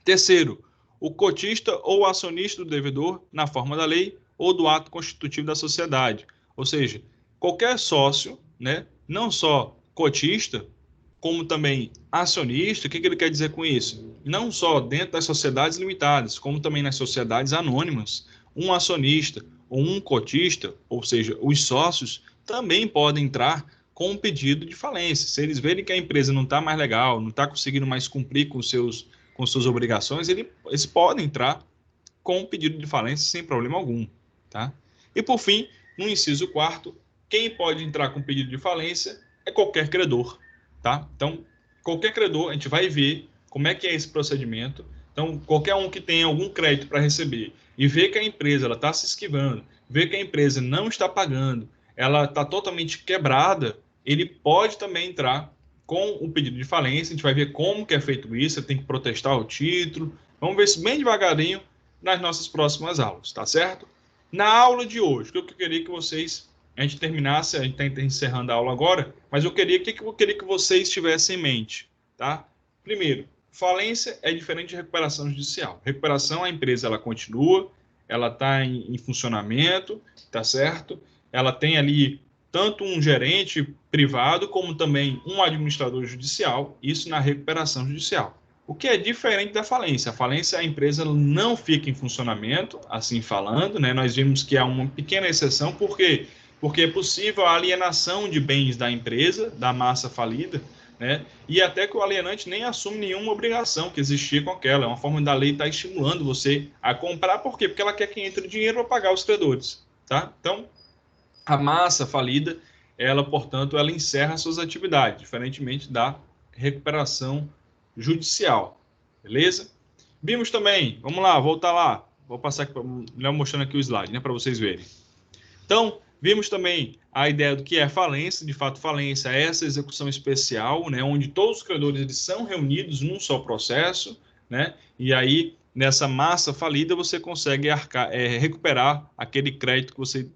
Terceiro, o cotista ou acionista do devedor, na forma da lei ou do ato constitutivo da sociedade. Ou seja, qualquer sócio, né, não só cotista, como também acionista. O que ele quer dizer com isso? Não só dentro das sociedades limitadas, como também nas sociedades anônimas, um acionista ou um cotista, ou seja, os sócios, também podem entrar com um pedido de falência. Se eles verem que a empresa não está mais legal, não está conseguindo mais cumprir com suas obrigações, eles podem entrar com um pedido de falência sem problema algum. Tá? E, por fim, no inciso 4º, quem pode entrar com pedido de falência é qualquer credor. Tá? Então, qualquer credor, a gente vai ver como é que é esse procedimento. Então, qualquer um que tenha algum crédito para receber e vê que a empresa está se esquivando, vê que a empresa não está pagando, ela está totalmente quebrada, ele pode também entrar com o pedido de falência. A gente vai ver como que é feito isso, tem que protestar o título. Vamos ver isso bem devagarinho nas nossas próximas aulas, tá certo? Na aula de hoje, o que eu queria que vocês, a gente terminasse, a gente está encerrando a aula agora, mas eu queria que vocês tivessem em mente, tá? Primeiro, falência é diferente de recuperação judicial. Recuperação, a empresa ela continua, ela está em funcionamento, tá certo? Ela tem ali tanto um gerente privado como também um administrador judicial, isso na recuperação judicial. O que é diferente da falência? A falência, a empresa não fica em funcionamento, assim falando, né? Nós vimos que há uma pequena exceção, por quê? Porque é possível a alienação de bens da empresa, da massa falida, né? E até que o alienante nem assume nenhuma obrigação que existia com aquela. É uma forma da lei estar estimulando você a comprar, por quê? Porque ela quer que entre dinheiro para pagar os credores, tá? Então, a massa falida, ela, portanto, ela encerra suas atividades, diferentemente da recuperação judicial, beleza? Vimos também, vamos lá, voltar lá, vou passar aqui, mostrando aqui o slide, né, para vocês verem. Então, vimos também a ideia do que é falência, de fato, falência é essa execução especial, né, onde todos os credores eles são reunidos num só processo, né, e aí, nessa massa falida, você consegue recuperar aquele crédito que você,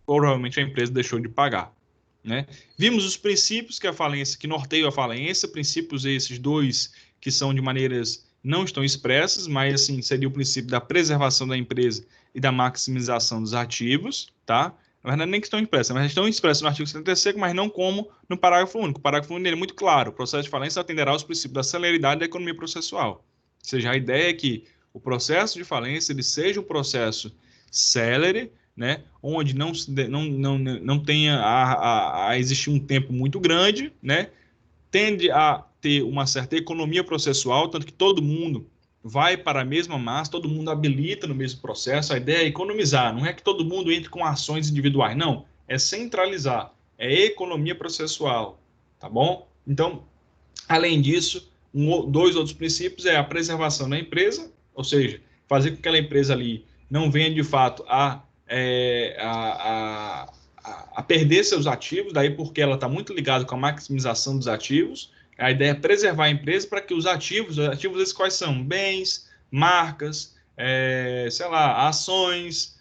provavelmente, a empresa deixou de pagar. Né? Vimos os princípios que a falência, que norteiam a falência, princípios esses dois que são de maneiras não estão expressas, mas assim seria o princípio da preservação da empresa e da maximização dos ativos, tá? Na verdade, nem que estão expressas, mas estão expressas no artigo 75, mas não como no parágrafo único. O parágrafo único é muito claro. O processo de falência atenderá aos princípios da celeridade da economia processual. Ou seja, a ideia é que o processo de falência ele seja um processo célere, né, onde não tenha a existir um tempo muito grande, né, tende a ter uma certa economia processual, tanto que todo mundo vai para a mesma massa, todo mundo habilita no mesmo processo. A ideia é economizar, não é que todo mundo entre com ações individuais, não, é centralizar, é economia processual, tá bom? Então, além disso, dois outros princípios é a preservação da empresa, ou seja, fazer com que aquela empresa ali não venha de fato a perder seus ativos, daí porque ela está muito ligada com a maximização dos ativos. A ideia é preservar a empresa para que os ativos esses quais são? Bens, marcas, sei lá, ações,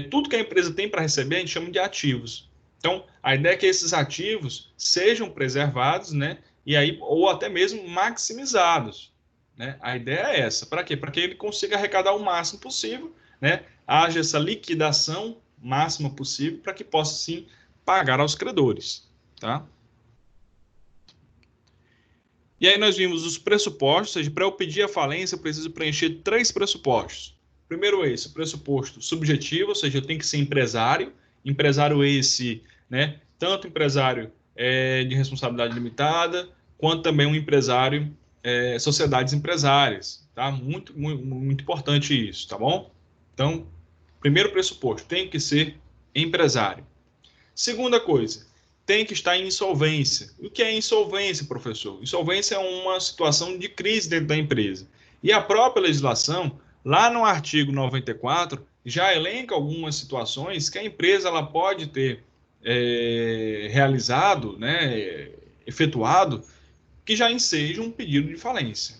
tudo que a empresa tem para receber a gente chama de ativos. Então, a ideia é que esses ativos sejam preservados, né? E aí, ou até mesmo maximizados, né? A ideia é essa. Para quê? Para que ele consiga arrecadar o máximo possível, né? Haja essa liquidação máxima possível para que possa, sim, pagar aos credores, tá? E aí nós vimos os pressupostos, ou seja, para eu pedir a falência, eu preciso preencher 3 pressupostos. Primeiro esse, o pressuposto subjetivo, ou seja, eu tenho que ser empresário esse, né, tanto empresário de responsabilidade limitada, quanto também um empresário, sociedades empresárias, tá? Muito, muito, muito importante isso, tá bom? Então, primeiro pressuposto, tem que ser empresário. Segunda coisa, tem que estar em insolvência. O que é insolvência, professor? Insolvência é uma situação de crise dentro da empresa. E a própria legislação, lá no artigo 94, já elenca algumas situações que a empresa ela pode ter realizado, né, efetuado, que já enseja um pedido de falência.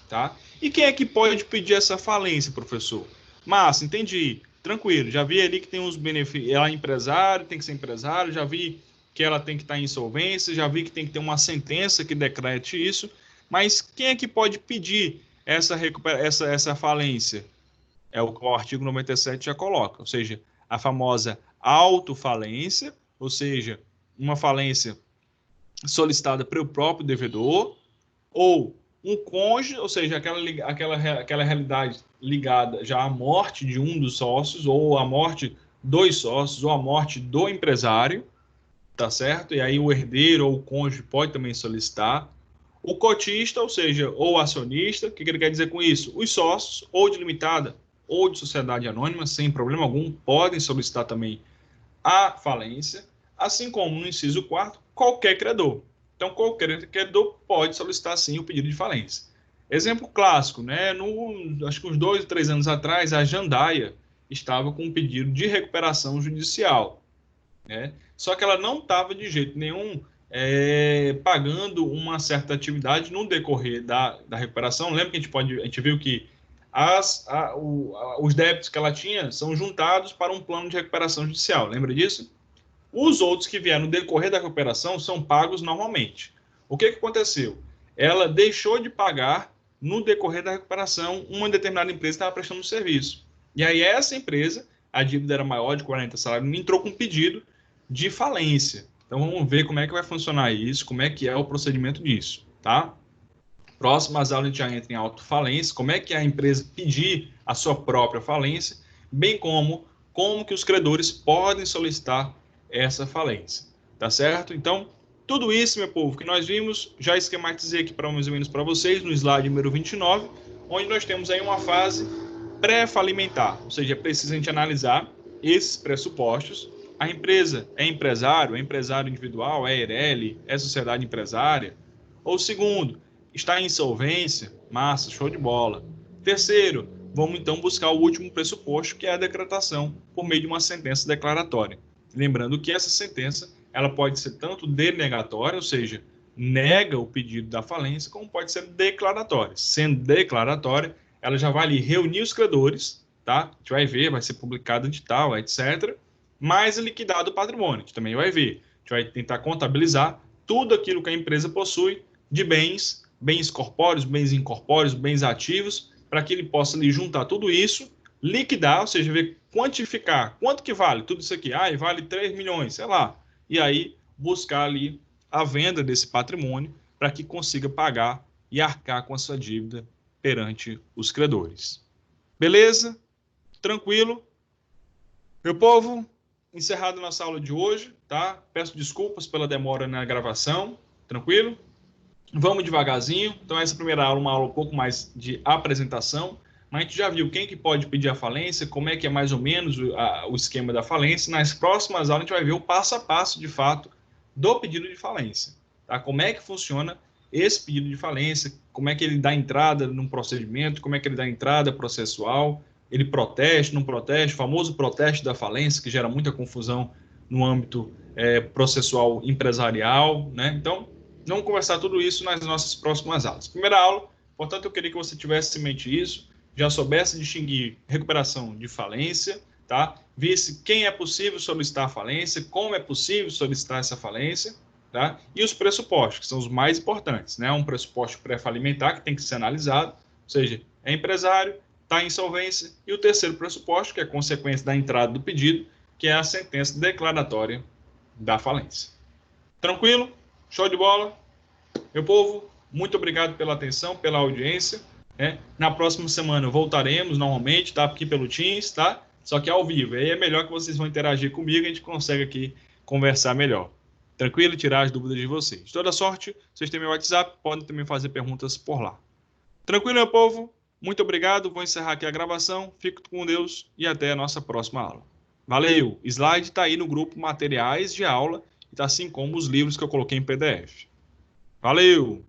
Tá? E quem é que pode pedir essa falência, professor? Massa, entendi. Tranquilo, já vi ali que tem uns benefícios. Ela é empresário, tem que ser empresário, já vi que ela tem que estar em insolvência, já vi que tem que ter uma sentença que decrete isso. Mas quem é que pode pedir essa falência? É o que o artigo 97 já coloca, ou seja, a famosa autofalência, ou seja, uma falência solicitada pelo próprio devedor, ou um cônjuge, ou seja, aquela realidade ligada já à morte de um dos sócios, ou à morte dos sócios, ou à morte do empresário, tá certo? E aí o herdeiro ou o cônjuge pode também solicitar. O cotista, ou seja, ou acionista, o que ele quer dizer com isso? Os sócios, ou de limitada, ou de sociedade anônima, sem problema algum, podem solicitar também a falência, assim como no inciso 4º, qualquer credor. Então, qualquer credor pode solicitar, sim, o pedido de falência. Exemplo clássico, né? Acho que uns 2 ou 3 anos atrás, a Jandaia estava com um pedido de recuperação judicial, né? Só que ela não estava de jeito nenhum pagando uma certa atividade no decorrer da recuperação. Lembra que a gente viu que os débitos que ela tinha são juntados para um plano de recuperação judicial. Lembra disso? Os outros que vieram no decorrer da recuperação são pagos normalmente. O que aconteceu? Ela deixou de pagar no decorrer da recuperação uma determinada empresa que estava prestando um serviço. E aí essa empresa, a dívida era maior de 40 salários, entrou com um pedido de falência. Então vamos ver como é que vai funcionar isso, como é que é o procedimento disso, tá? Próximas aulas a gente já entra em autofalência, como é que a empresa pedir a sua própria falência, bem como que os credores podem solicitar essa falência, tá certo? Então, tudo isso, meu povo, que nós vimos, já esquematizei aqui para mais ou menos para vocês no slide número 29, onde nós temos aí uma fase pré-falimentar, ou seja, é preciso a gente analisar esses pressupostos. A empresa é empresário individual, é EIRELI, é sociedade empresária. Ou segundo, está em insolvência, massa, show de bola. Terceiro, vamos então buscar o último pressuposto, que é a decretação por meio de uma sentença declaratória. Lembrando que essa sentença ela pode ser tanto denegatória, ou seja, nega o pedido da falência, como pode ser declaratória. Sendo declaratória, ela já vai ali reunir os credores, tá? A gente vai ver, vai ser publicado edital, etc. Mais liquidado o patrimônio, a gente também vai ver. A gente vai tentar contabilizar tudo aquilo que a empresa possui de bens corpóreos, bens incorpóreos, bens ativos, para que ele possa ali juntar tudo isso, liquidar, ou seja, ver, quantificar, quanto que vale tudo isso aqui? Ah, vale 3 milhões, sei lá. E aí buscar ali a venda desse patrimônio para que consiga pagar e arcar com a sua dívida perante os credores. Beleza? Tranquilo? Meu povo, encerrado nossa aula de hoje, tá? Peço desculpas pela demora na gravação, tranquilo? Vamos devagarzinho. Então, essa primeira aula é uma aula um pouco mais de apresentação, mas a gente já viu quem que pode pedir a falência, como é que é mais ou menos o esquema da falência. Nas próximas aulas, a gente vai ver o passo a passo, de fato, do pedido de falência. Tá? Como é que funciona esse pedido de falência, como é que ele dá entrada num procedimento, como é que ele dá entrada processual, ele protege, não protege, o famoso protesto da falência, que gera muita confusão no âmbito processual empresarial, né? Então, vamos conversar tudo isso nas nossas próximas aulas. Primeira aula, portanto, eu queria que você tivesse em mente isso, já soubesse distinguir recuperação de falência, tá? Visse quem é possível solicitar a falência, como é possível solicitar essa falência, tá? E os pressupostos, que são os mais importantes, né? Um pressuposto pré-falimentar que tem que ser analisado, ou seja, é empresário, está em insolvência, e o terceiro pressuposto, que é consequência da entrada do pedido, que é a sentença declaratória da falência. Tranquilo? Show de bola? Meu povo, muito obrigado pela atenção, pela audiência. Né? Na próxima semana voltaremos normalmente, tá? Aqui pelo Teams, tá? Só que ao vivo. Aí é melhor que vocês vão interagir comigo e a gente consegue aqui conversar melhor. Tranquilo? Tirar as dúvidas de vocês. Toda sorte, vocês têm meu WhatsApp, podem também fazer perguntas por lá. Tranquilo, meu povo? Muito obrigado. Vou encerrar aqui a gravação. Fico com Deus e até a nossa próxima aula. Valeu! Slide está aí no grupo Materiais de Aula, assim como os livros que eu coloquei em PDF. Valeu!